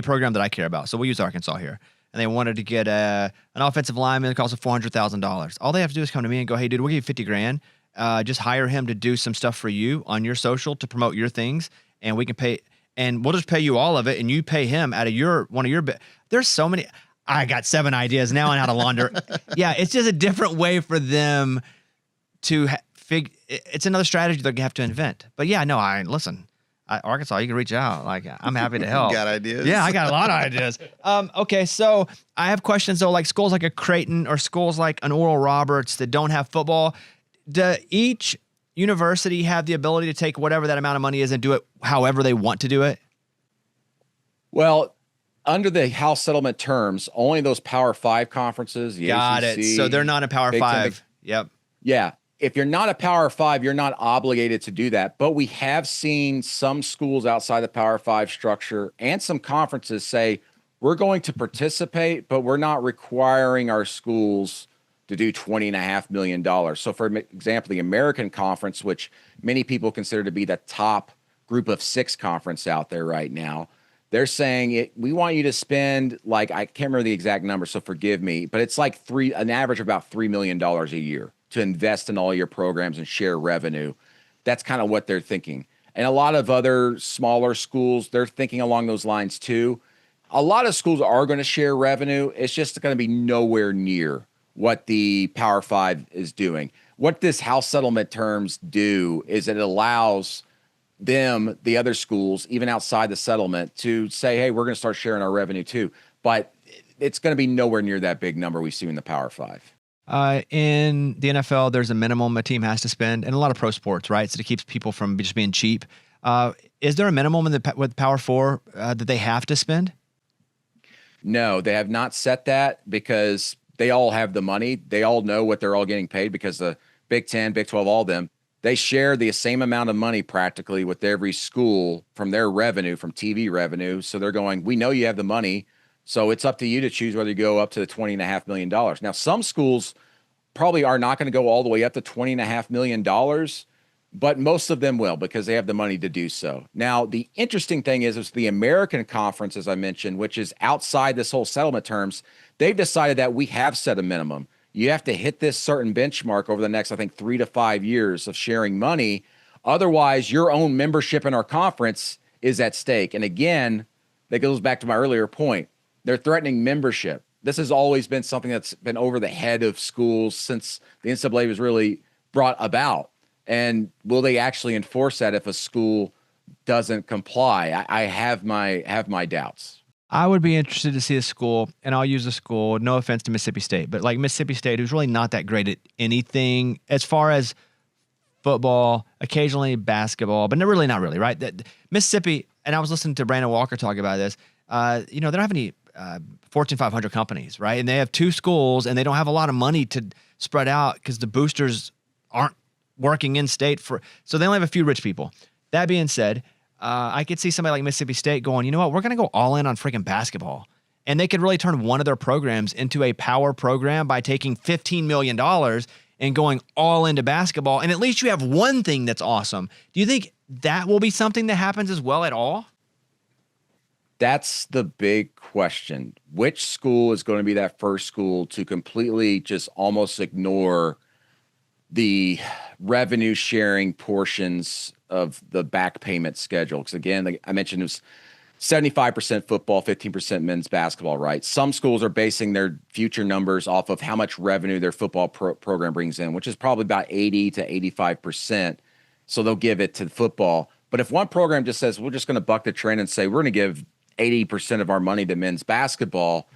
program that I care about. So we use Arkansas here. And they wanted to get an offensive lineman that costs $400,000. All they have to do is come to me and go, hey, dude, we'll give you $50,000. Just hire him to do some stuff for you on your social to promote your things. And we can pay, and we'll just pay you all of it. And you pay him out of one of your, there's so many. I got 7 ideas now on how to launder. Yeah, it's just a different way for them to it's another strategy they're going to have to invent. But yeah, no, listen, Arkansas, you can reach out. I'm happy to help. Got ideas? Yeah, I got a lot of ideas. Okay, so I have questions though, like schools like a Creighton or schools like an Oral Roberts that don't have football. Do each university have the ability to take whatever that amount of money is and do it however they want to do it? Well, under the House settlement terms, only those Power 5 conferences. Got ACC, it. So they're not a Power Big 5. Ten, Yep. Yeah. If you're not a Power 5, you're not obligated to do that. But we have seen some schools outside the Power 5 structure and some conferences say, we're going to participate, but we're not requiring our schools to do $20.5 million. So for example, the American Conference, which many people consider to be the top group of 6 conference out there right now, they're saying we want you to spend I can't remember the exact number, so forgive me, but it's an average of about $3 million a year to invest in all your programs and share revenue. That's kind of what they're thinking. And a lot of other smaller schools, they're thinking along those lines too. A lot of schools are going to share revenue. It's just going to be nowhere near what the Power 5 is doing. What this House settlement terms do is it allows them, the other schools, even outside the settlement, to say, hey, we're going to start sharing our revenue too. But it's going to be nowhere near that big number we see in the Power 5. In the NFL, there's a minimum a team has to spend, and a lot of pro sports, right? So it keeps people from just being cheap. Is there a minimum with Power 4 that they have to spend? No, they have not set that because they all have the money. They all know what they're all getting paid because the Big 10, Big 12, all of them, they share the same amount of money practically with every school from their revenue, from TV revenue. So they're going, we know you have the money, so it's up to you to choose whether you go up to the $20.5 million. Now, some schools probably are not going to go all the way up to $20.5 million, but most of them will because they have the money to do so. Now, the interesting thing is the American Conference, as I mentioned, which is outside this whole settlement terms, they've decided that we have set a minimum. You have to hit this certain benchmark over the next, I think, 3 to 5 years of sharing money. Otherwise, your own membership in our conference is at stake. And again, that goes back to my earlier point. They're threatening membership. This has always been something that's been over the head of schools since the NCAA was really brought about. And will they actually enforce that if a school doesn't comply? I have my doubts. I would be interested to see a school, and I'll use a school, no offense to Mississippi State, but like Mississippi State, who's really not that great at anything as far as football, occasionally basketball, but really not really, right? Mississippi, and I was listening to Brandon Walker talk about this, they don't have any Fortune 500 companies, right? And they have 2 schools, and they don't have a lot of money to spread out because the boosters aren't working in state so they only have a few rich people. That being said, I could see somebody like Mississippi State going, you know what, we're going to go all in on freaking basketball. And they could really turn one of their programs into a power program by taking $15 million and going all into basketball. And at least you have one thing that's awesome. Do you think that will be something that happens as well at all? That's the big question. Which school is going to be that first school to completely just almost ignore the revenue sharing portions of the back payment schedule? Because again, like I mentioned, it was 75% football, 15% men's basketball, right? Some schools are basing their future numbers off of how much revenue their football program brings in, which is probably about 80 to 85%. So they'll give it to football. But if one program just says, we're just going to buck the trend and say, we're going to give 80% of our money to men's basketball,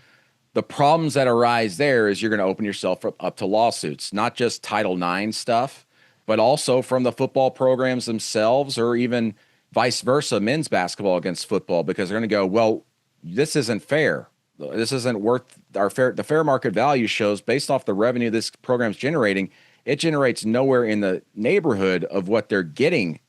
the problems that arise there is you're going to open yourself up to lawsuits, not just Title IX stuff, but also from the football programs themselves, or even vice versa, men's basketball against football, because they're going to go, well, this isn't fair. This isn't worth the fair market value shows based off the revenue this program's generating. It generates nowhere in the neighborhood of what they're getting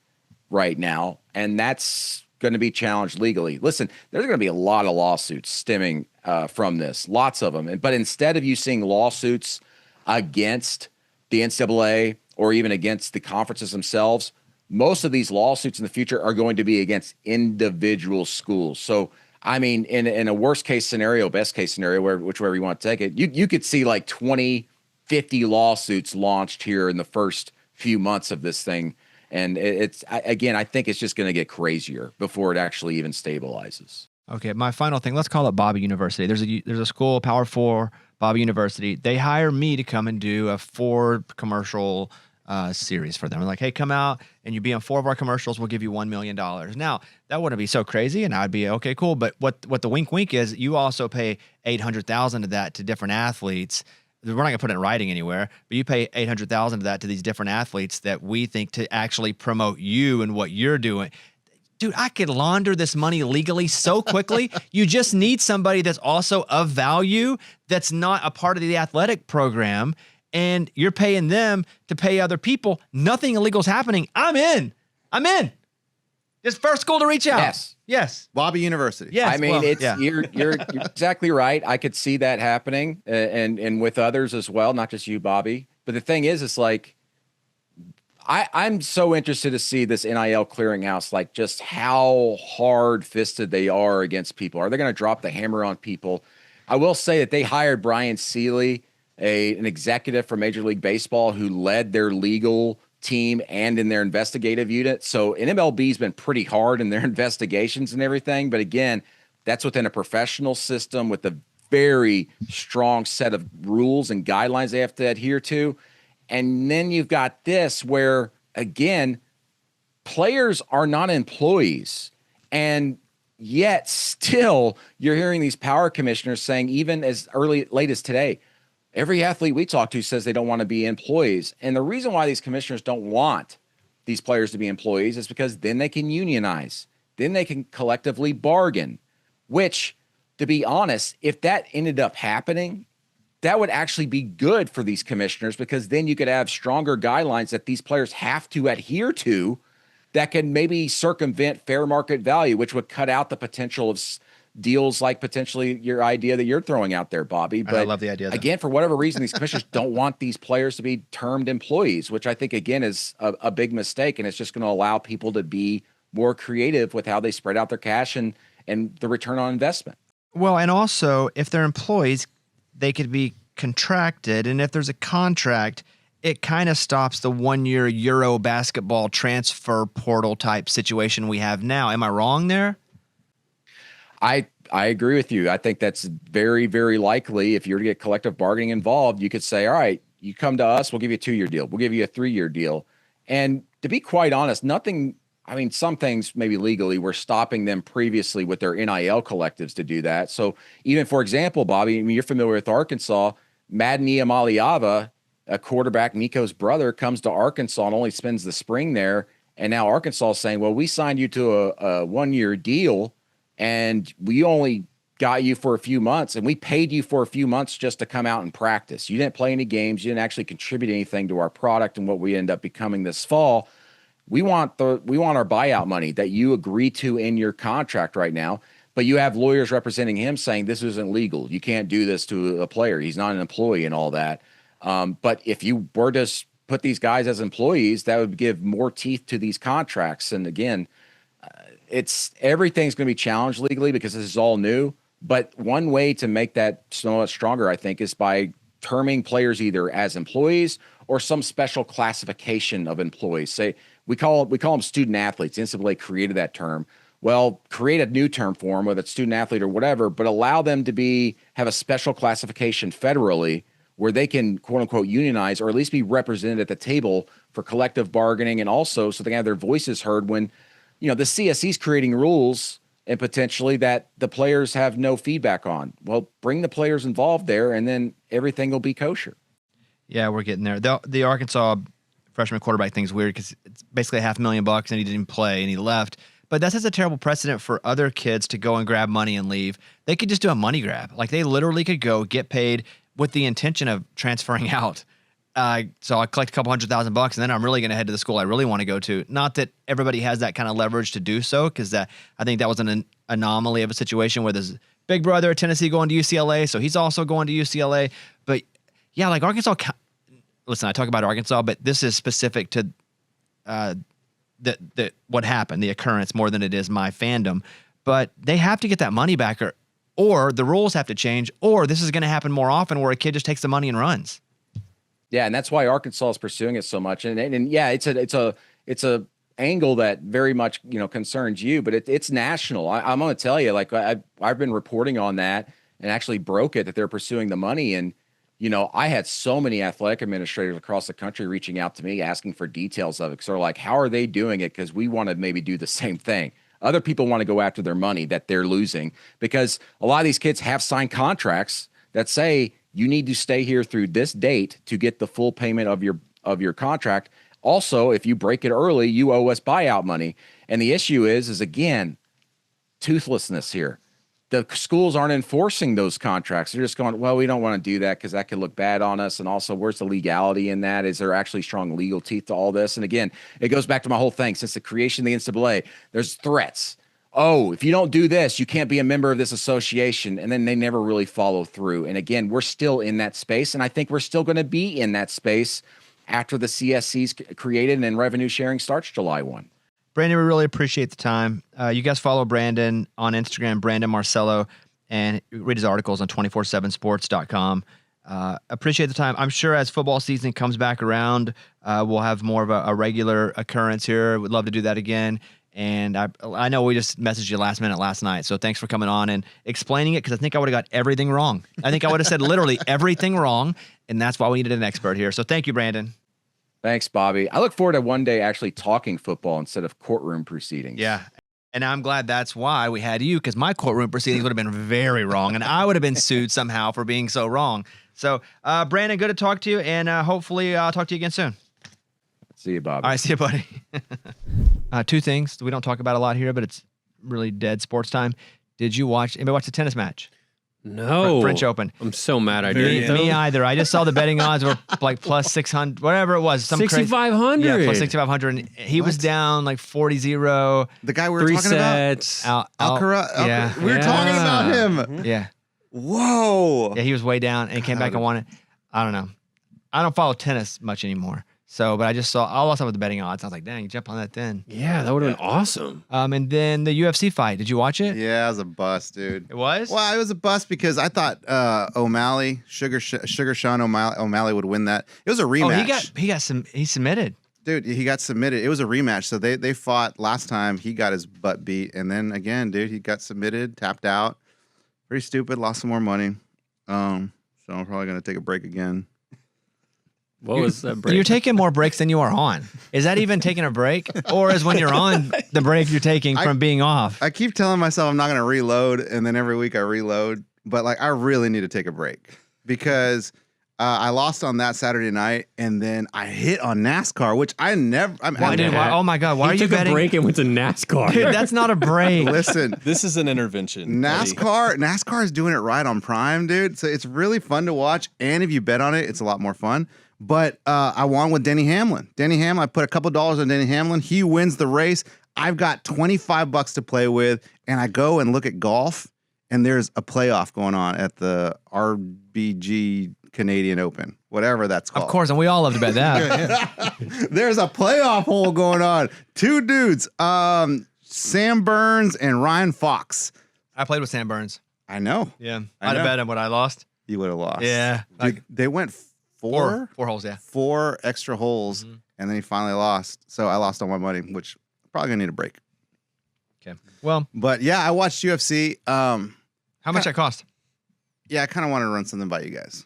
right now. And that's going to be challenged legally. Listen, there's going to be a lot of lawsuits stemming from this, lots of them. But instead of you seeing lawsuits against the NCAA or even against the conferences themselves, most of these lawsuits in the future are going to be against individual schools. So, I mean, in a worst case scenario, best case scenario, whichever you want to take it, you could see like 20, 50 lawsuits launched here in the first few months of this thing. And I think it's just going to get crazier before it actually even stabilizes. Okay, my final thing, let's call it Bobby University. There's a school, Power 4, Bobby University. They hire me to come and do a Ford commercial series for them. They're like, hey, come out and you be on 4 of our commercials. We'll give you $1 million. Now, that wouldn't be so crazy, and I'd be, okay, cool. But what the wink is, you also pay $800,000 of that to different athletes. We're not going to put it in writing anywhere, but you pay $800,000 of that to these different athletes that we think to actually promote you and what you're doing. Dude, I could launder this money legally so quickly. You just need somebody that's also of value, that's not a part of the athletic program, and you're paying them to pay other people. Nothing illegal is happening. I'm in. Just first school to reach out. Yes. Bobby University. Yes. I mean, you're exactly right. I could see that happening, and with others as well, not just you, Bobby. But the thing is, it's like, I'm so interested to see this NIL clearinghouse, like just how hard-fisted they are against people. Are they going to drop the hammer on people? I will say that they hired Brian Seeley, an executive for Major League Baseball, who led their legal team and in their investigative unit. So MLB's been pretty hard in their investigations and everything. But again, that's within a professional system with a very strong set of rules and guidelines they have to adhere to. And then you've got this where, again, players are not employees. And yet still you're hearing these power commissioners saying, even as late as today, every athlete we talk to says they don't want to be employees. And the reason why these commissioners don't want these players to be employees is because then they can unionize. Then they can collectively bargain, which, to be honest, if that ended up happening, that would actually be good for these commissioners, because then you could have stronger guidelines that these players have to adhere to that can maybe circumvent fair market value, which would cut out the potential of deals like potentially your idea that you're throwing out there, Bobby. But I love the idea. Though. Again, for whatever reason, these commissioners don't want these players to be termed employees, which I think, again, is a big mistake. And it's just going to allow people to be more creative with how they spread out their cash and the return on investment. Well, and also, if they're employees, they could be contracted. And if there's a contract, it kind of stops the 1-year Euro basketball transfer portal type situation we have now. Am I wrong there? I agree with you. I think that's very, very likely. If you're to get collective bargaining involved, you could say, all right, you come to us, we'll give you a 2-year deal. We'll give you a 3-year deal. And to be quite honest, some things maybe legally were stopping them previously with their NIL collectives to do that. So even, for example, Bobby, you're familiar with Arkansas, Madden Amaliava, a quarterback, Nico's brother, comes to Arkansas and only spends the spring there. And now Arkansas is saying, well, we signed you to a 1-year deal and we only got you for a few months and we paid you for a few months just to come out and practice. You didn't play any games. You didn't actually contribute anything to our product and what we end up becoming this fall. We want our buyout money that you agree to in your contract right now. But you have lawyers representing him saying this isn't legal. You can't do this to a player. He's not an employee and all that. But if you were to put these guys as employees, that would give more teeth to these contracts. And again, everything's going to be challenged legally because this is all new. But one way to make that somewhat stronger, I think, is by terming players either as employees or some special classification of employees. Say we call them student athletes. NCAA created that term. Well, create a new term for them, whether it's student athlete or whatever, but allow them to have a special classification federally where they can, quote unquote, unionize or at least be represented at the table for collective bargaining, and also so they can have their voices heard when, the CSE is creating rules and potentially that the players have no feedback on. Well, bring the players involved there and then everything will be kosher. Yeah, we're getting there. The Arkansas freshman quarterback thing's weird because it's basically $500,000 and he didn't play and he left. But that sets a terrible precedent for other kids to go and grab money and leave. They could just do a money grab. Like they literally could go get paid with the intention of transferring out. So I collect a couple $100,000 and then I'm really going to head to the school I really want to go to. Not that everybody has that kind of leverage to do so, because I think that was an anomaly of a situation where there's big brother at Tennessee going to UCLA, so he's also going to UCLA. But yeah, like Arkansas. Listen, I talk about Arkansas, but this is specific to what happened, the occurrence, more than it is my fandom. But they have to get that money back, or the rules have to change, or this is going to happen more often where a kid just takes the money and runs. Yeah, and that's why Arkansas is pursuing it so much. And yeah, it's a angle that very much concerns you, but it's national. I'm going to tell you, like I've been reporting on that and actually broke it that they're pursuing the money. And I had so many athletic administrators across the country reaching out to me asking for details of it. So they're like, how are they doing it? Because we want to maybe do the same thing. Other people want to go after their money that they're losing because a lot of these kids have signed contracts that say you need to stay here through this date to get the full payment of your contract. Also, if you break it early, you owe us buyout money. And the issue is again, toothlessness here. The schools aren't enforcing those contracts. They're just going, well, we don't want to do that because that could look bad on us. And also, where's the legality in that? Is there actually strong legal teeth to all this? And again, it goes back to my whole thing. Since the creation of the NCAA, there's threats. Oh, if you don't do this, you can't be a member of this association. And then they never really follow through. And again, we're still in that space. And I think we're still going to be in that space after the CSC's created and revenue sharing starts July 1. Brandon, we really appreciate the time. You guys follow Brandon on Instagram, Brandon Marcello, and read his articles on 247sports.com. Appreciate the time. I'm sure as football season comes back around, we'll have more of a regular occurrence here. We'd love to do that again. And I know we just messaged you last minute last night, so thanks for coming on and explaining it, because I think I would have got everything wrong. I think I would have said literally everything wrong, and that's why we needed an expert here. So thank you, Brandon. Thanks, Bobby. I look forward to one day actually talking football instead of courtroom proceedings. Yeah. And I'm glad that's why we had you, because my courtroom proceedings would have been very wrong, and I would have been sued somehow for being so wrong. So, Brandon, good to talk to you, and hopefully I'll talk to you again soon. See you, Bobby. All right, see you, buddy. Two things we don't talk about a lot here, but it's really dead sports time. Anybody watch the tennis match? No. French Open. I'm so mad I Me, didn't. me either. I just saw the betting odds were like plus 600, whatever it was. Some crazy. 6,500. Yeah, plus 6,500. And he was down like 40-0. The guy we were 3 talking sets. Alcaraz. Yeah. We were talking about him. Yeah. Whoa. Yeah, he was way down and he came back and won it. I don't know. I don't follow tennis much anymore. So, but I just saw all saw with the betting odds. I was like, dang, jump on that then. Yeah, that would have been awesome. And then the UFC fight. Did you watch it? Yeah, it was a bust, dude. It was? Well, it was a bust because I thought O'Malley, Sugar Sean O'Malley would win that. It was a rematch. He submitted. Dude, he got submitted. It was a rematch. So they fought last time. He got his butt beat. And then again, dude, he got submitted, tapped out. Pretty stupid. Lost some more money. So I'm probably going to take a break again. What was that break? You're taking more breaks than you are on. Is that even taking a break? Or is when you're on the break you're taking from being off? I keep telling myself I'm not going to reload. And then every week I reload. But like, I really need to take a break because I lost on that Saturday night. And then I hit on NASCAR, which I never. Oh my God. Why are you took betting? a break and went to NASCAR. Dude, that's not a break. Listen, This is an intervention. buddy. NASCAR is doing it right on Prime, dude. So it's really fun to watch. And if you bet on it, it's a lot more fun. But I won with Denny Hamlin. I put a couple dollars on Denny Hamlin. He wins the race. I've got $25 to play with, and I go and look at golf, and there's a playoff going on at the RBG Canadian Open, whatever that's called. Of course, and we all love to bet that. There's a playoff hole going on. Two dudes, Sam Burns and Ryan Fox. I played with Sam Burns. I know. Yeah. I I'd have know. bet him what I lost. You would have lost. Yeah. Dude, they went Four holes, yeah. 4 extra holes, and then he finally lost. So I lost all my money, which I'm probably gonna need a break. Okay. Well, But yeah, I watched UFC. how much that cost? Yeah, I kind of wanted to run something by you guys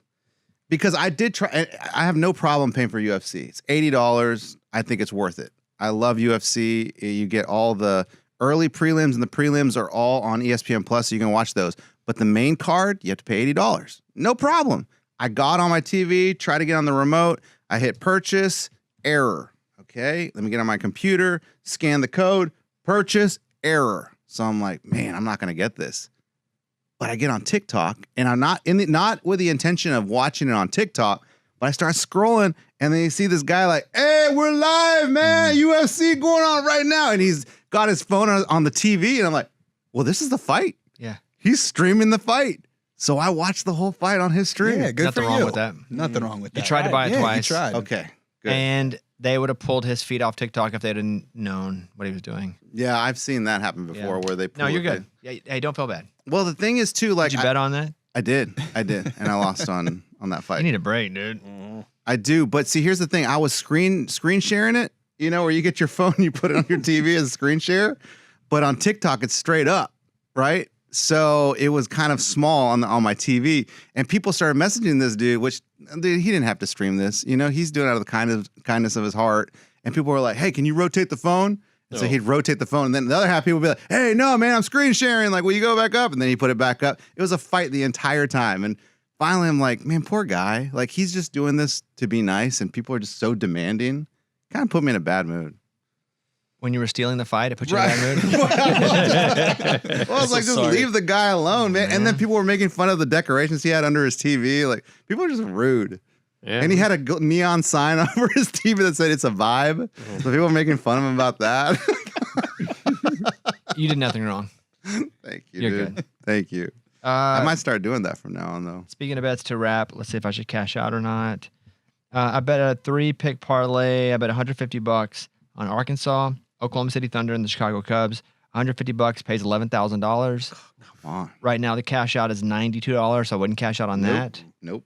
because I did try. I have no problem paying for UFC. It's $80. I think it's worth it. I love UFC. You get all the early prelims, and the prelims are all on ESPN Plus, so you can watch those. But the main card, you have to pay $80. No problem. I got on my TV, tried to get on the remote. I hit purchase, error. Okay, let me get on my computer, scan the code, purchase, error. So I'm like, man, I'm not going to get this. But I get on TikTok, and I'm not with the intention of watching it on TikTok, but I start scrolling, and then you see this guy like, hey, we're live, man, UFC going on right now. And he's got his phone on the TV, and I'm like, well, this is the fight. Yeah. He's streaming the fight. So I watched the whole fight on his stream. Yeah, good Nothing for wrong you. with that. Nothing wrong with that. You tried to buy it Yeah, twice. You tried. Okay, good. And they would have pulled his feet off TikTok if they'd have known what he was doing. Yeah, I've seen that happen before where they No, pull you're it. good. Yeah, hey, don't feel bad. Well, the thing is too, like Did you bet on that? I did, and I lost on that fight. You need a break, dude. I do, but see, here's the thing: I was screen sharing it. You know, where you get your phone, you put it on your TV as a screen share, but on TikTok it's straight up, right? So it was kind of small on my TV, and people started messaging this dude, which dude, he didn't have to stream this. You know, he's doing it out of the kindness of his heart. And people were like, "Hey, can you rotate the phone?" And so he'd rotate the phone, and then the other half people would be like, "Hey, no, man, I'm screen sharing. Like, will you go back up?" And then he put it back up. It was a fight the entire time, and finally, I'm like, "Man, poor guy. Like, he's just doing this to be nice, and people are just so demanding." Kind of put me in a bad mood. When you were stealing the fight, it put you in a bad mood. Well, I was like, just leave the guy alone, man. And then people were making fun of the decorations he had under his TV. Like, people are just rude. Yeah. And he had a neon sign over his TV that said it's a vibe. So people were making fun of him about that. You did nothing wrong. Thank you, You're dude. good. Thank you. I might start doing that from now on, though. Speaking of bets to wrap, let's see if I should cash out or not. I bet a 3-pick parlay. I bet $150 on Arkansas, Oklahoma City Thunder, and the Chicago Cubs. $150 pays $11,000. Come on. Right now, the cash out is $92, so I wouldn't cash out on that. Nope.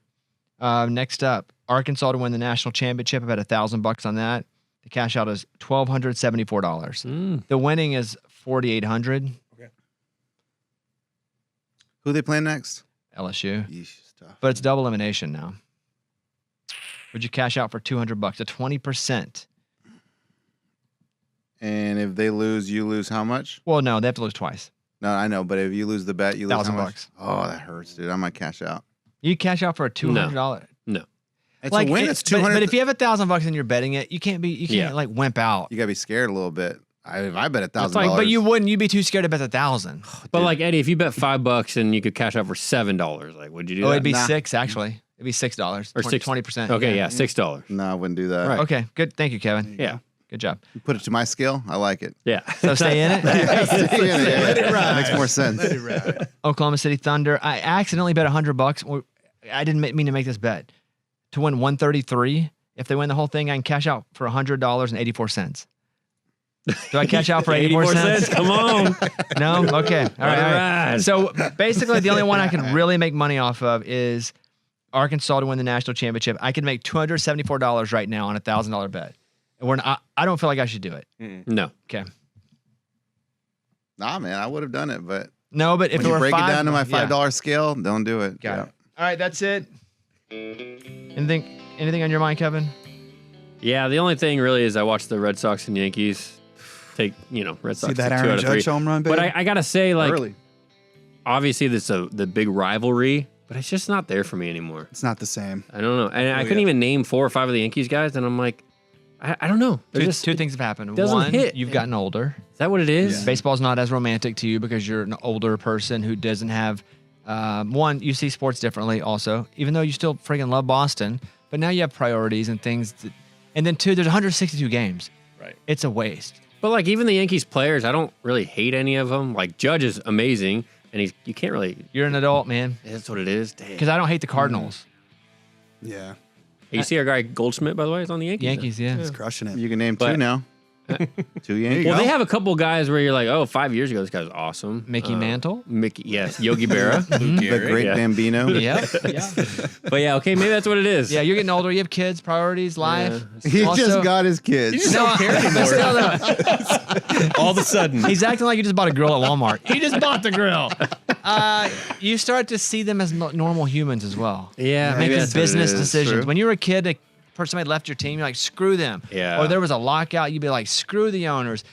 Next up, Arkansas to win the national championship. I bet $1,000 on that. The cash out is $1,274. The winning is $4,800. Who they playing next? LSU, Yeesh, it's tough. but it's double elimination now. Would you cash out for $200? A 20%. And if they lose, you lose how much? Well, no, they have to lose twice. No, I know, but if you lose the bet, you lose how much? $1,000. Oh, that hurts, dude. I might cash out. You cash out for a $200. No. It's a win. It's 200. But if you have $1,000 and you're betting it, you can't Yeah. like wimp out. You gotta be scared a little bit. If I bet That's $1,000, like- But you wouldn't. You'd be too scared to bet 1,000. But like Eddie, if you bet $5 and you could cash out for $7, like would you do Oh, that? it'd be Nah. 6 actually. It'd be $6 Or six- 20%. Okay, yeah, $6. No, I wouldn't do that. Right. Okay, good. Thank you, Kevin. Yeah, Good job. You put it to my scale. I like it. yeah. So stay in it. Let it ride. Makes more sense. Let it ride. Oklahoma City Thunder. I accidentally bet $100. I didn't mean to make this bet. To win 133, if they win the whole thing, I can cash out for $100.84. Do I cash out for 84 cents? Come on. No? Okay. All right. All right. Ride. So basically, the only one I can really make money off of is Arkansas to win the national championship. I can make $274 right now on a $1,000 bet. And I don't feel like I should do it. No. Okay. Nah, man, I would have done it, but No, but if when it you were break five, it down to my yeah. $5 scale, don't do it. Got Yeah. it. All right, that's it. Anything on your mind, Kevin? Yeah, the only thing really is I watched the Red Sox and Yankees take, Red Sox See that to 2 Aaron out of 3. Judge home run, baby? But I gotta say, like, Early. obviously this is the big rivalry, but it's just not there for me anymore. It's not the same. I don't know, and I Oh, couldn't yeah. even name 4 or 5 of the Yankees guys, and I'm like, I don't know. They're Two things have happened. doesn't One, hit. you've gotten older. Is that what it is? Yeah. Baseball's not as romantic to you because you're an older person who doesn't have. One, you see sports differently. Also, even though you still friggin' love Boston, but now you have priorities and things. And then 2, there's 162 games. Right. It's a waste. But like even the Yankees players, I don't really hate any of them. Like Judge is amazing, and you can't really. You're an adult, man. That's what it is. Damn. Because I don't hate the Cardinals. Yeah. You see our guy Goldschmidt, by the way, is on the Yankees. Yankees, yeah. He's crushing it. You can name But- 2 now. 2 Yankees. Well, they have a couple guys where you're like, oh, 5 years ago, this guy was awesome. Mickey Mantle. Mickey, yes, Yogi Berra. the great yeah. Bambino. Yep. Yeah. But yeah, okay, maybe that's what it is. Yeah, you're getting older. You have kids, priorities, life. He Also- just got his kids. No, but still, though, All of a sudden, he's acting like you just bought a grill at Walmart. He just bought the grill. You start to see them as normal humans as well. Yeah, maybe Making that's what it business is. decisions. True. When you were a kid, a person had left your team, you're like, screw them. Yeah. Or there was a lockout, you'd be like, screw the owners.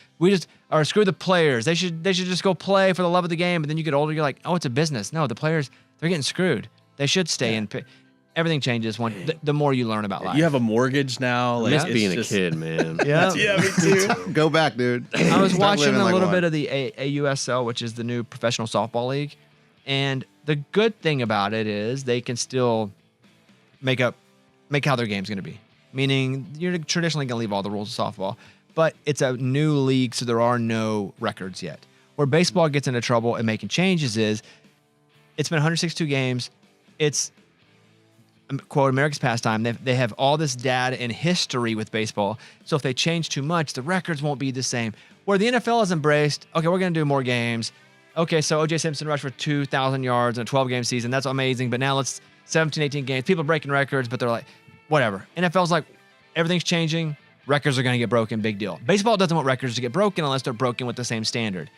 Or screw the players. They should just go play for the love of the game. But then you get older, you're like, oh, it's a business. No, the players, they're getting screwed. They should stay in. Everything changes the more you learn about life. you have a mortgage now. Like, Miss it's being just- a kid, man. Yeah. Yeah, me too. Go back, dude. I was Start watching living a like little one. bit of the AUSL, which is the new professional softball league. And the good thing about it is they can still make how their game's going to be. Meaning you're traditionally going to leave all the rules of softball. But it's a new league, so there are no records yet. Where baseball gets into trouble and making changes is it's been 162 games. It's, quote, America's pastime. They have all this data and history with baseball. So if they change too much, the records won't be the same. Where the NFL has embraced, okay, we're going to do more games. Okay, so O.J. Simpson rushed for 2,000 yards in a 12-game season. That's amazing. But now let's 17, 18 games. People are breaking records, but they're like, whatever. NFL's like, everything's changing. Records are going to get broken. Big deal. Baseball doesn't want records to get broken unless they're broken with the same standard.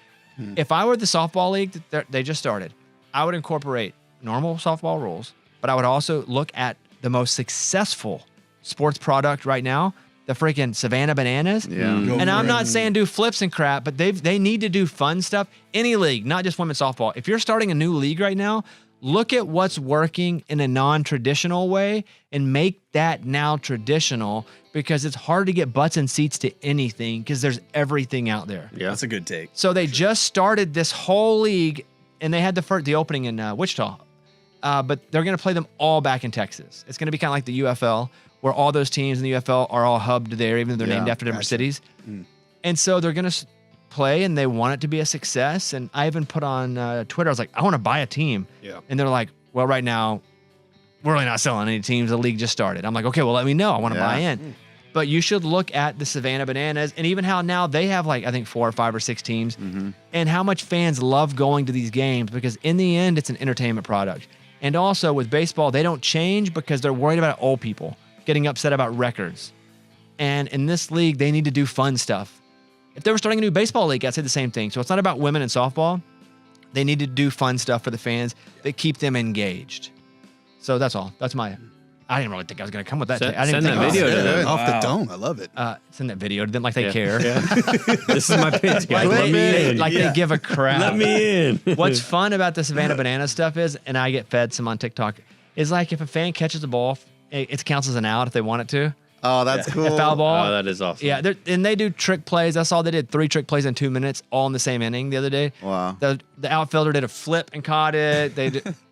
If I were the softball league that they just started, I would incorporate normal softball rules, but I would also look at the most successful sports product right now, the freaking Savannah Bananas. Yeah. And I'm not saying do flips and crap, but they need to do fun stuff. Any league, not just women's softball. If you're starting a new league right now, look at what's working in a non-traditional way and make that now traditional, because it's hard to get butts and seats to anything because there's everything out there. Yeah. That's a good take. So they just started this whole league, and they had the opening in Wichita, but they're going to play them all back in Texas. It's going to be kind of like the UFL, where all those teams in the UFL are all hubbed there, even though they're Yeah, named after different gotcha. cities. And so they're going to play, and they want it to be a success. And I even put on Twitter, I was like, I want to buy a team. Yeah. And they're like, well, right now, we're really not selling any teams. The league just started. I'm like, okay, well, let me know. I want to buy in. But you should look at the Savannah Bananas, and even how now they have like, I think 4 or 5 or 6 teams, and how much fans love going to these games, because in the end, it's an entertainment product. And also with baseball, they don't change because they're worried about old people getting upset about records. And in this league, they need to do fun stuff. If they were starting a new baseball league, I'd say the same thing. So it's not about women in softball. They need to do fun stuff for the fans that keep them engaged. So that's all. That's I didn't really think I was going to come with that. Send- I didn't send think that about video it. to them. Off the Wow. dome. I love it. Send that video to them like they Yeah. care. Yeah. This is my pitch, guys. Let me in. Like they give a crap. Let me in. What's fun about the Savannah Banana stuff is, and I get fed some on TikTok, is like if a fan catches the ball, it counts as an out if they want it to. Oh, that's cool. Foul ball. Oh, that is awesome. Yeah, and they do trick plays. That's all they did. 3 trick plays in 2 minutes, all in the same inning the other day. Wow. The outfielder did a flip and caught it.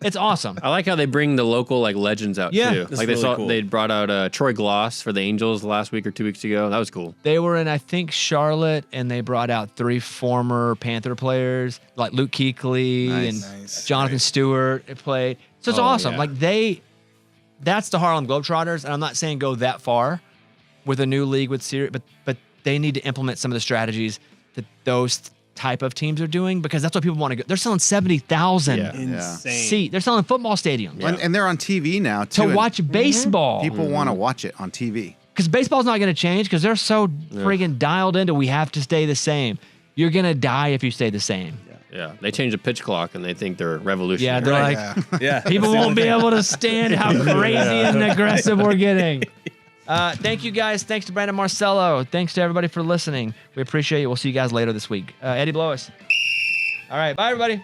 It's awesome. I like how they bring the local like legends out Yeah. too. That's Like really cool. they brought out Troy Gloss for the Angels last week or 2 weeks ago. That was cool. They were in, I think, Charlotte, and they brought out 3 former Panther players, like Luke Kuechly and Nice. Jonathan Stewart played. So it's Oh, awesome. yeah. Like that's the Harlem Globetrotters, and I'm not saying go that far with a new league with series, but they need to implement some of the strategies that those type of teams are doing because that's what people want to go. They're selling 70,000 Yeah. Insane. seat. They're selling football stadiums And they're on TV now too. to and watch baseball. People want to watch it on TV. Because baseball's not going to change because they're so friggin' dialed into we have to stay the same. You're going to die if you stay the same. Yeah, they changed the pitch clock and they think they're Yeah, revolutionary. they're like, Yeah. Yeah. people that's the won't only be thing. able to stand how crazy and aggressive we're getting. Thank you guys. Thanks to Brandon Marcello. Thanks to everybody for listening. We appreciate it. We'll see you guys later this week. Eddie, blow us. All right. Bye, everybody.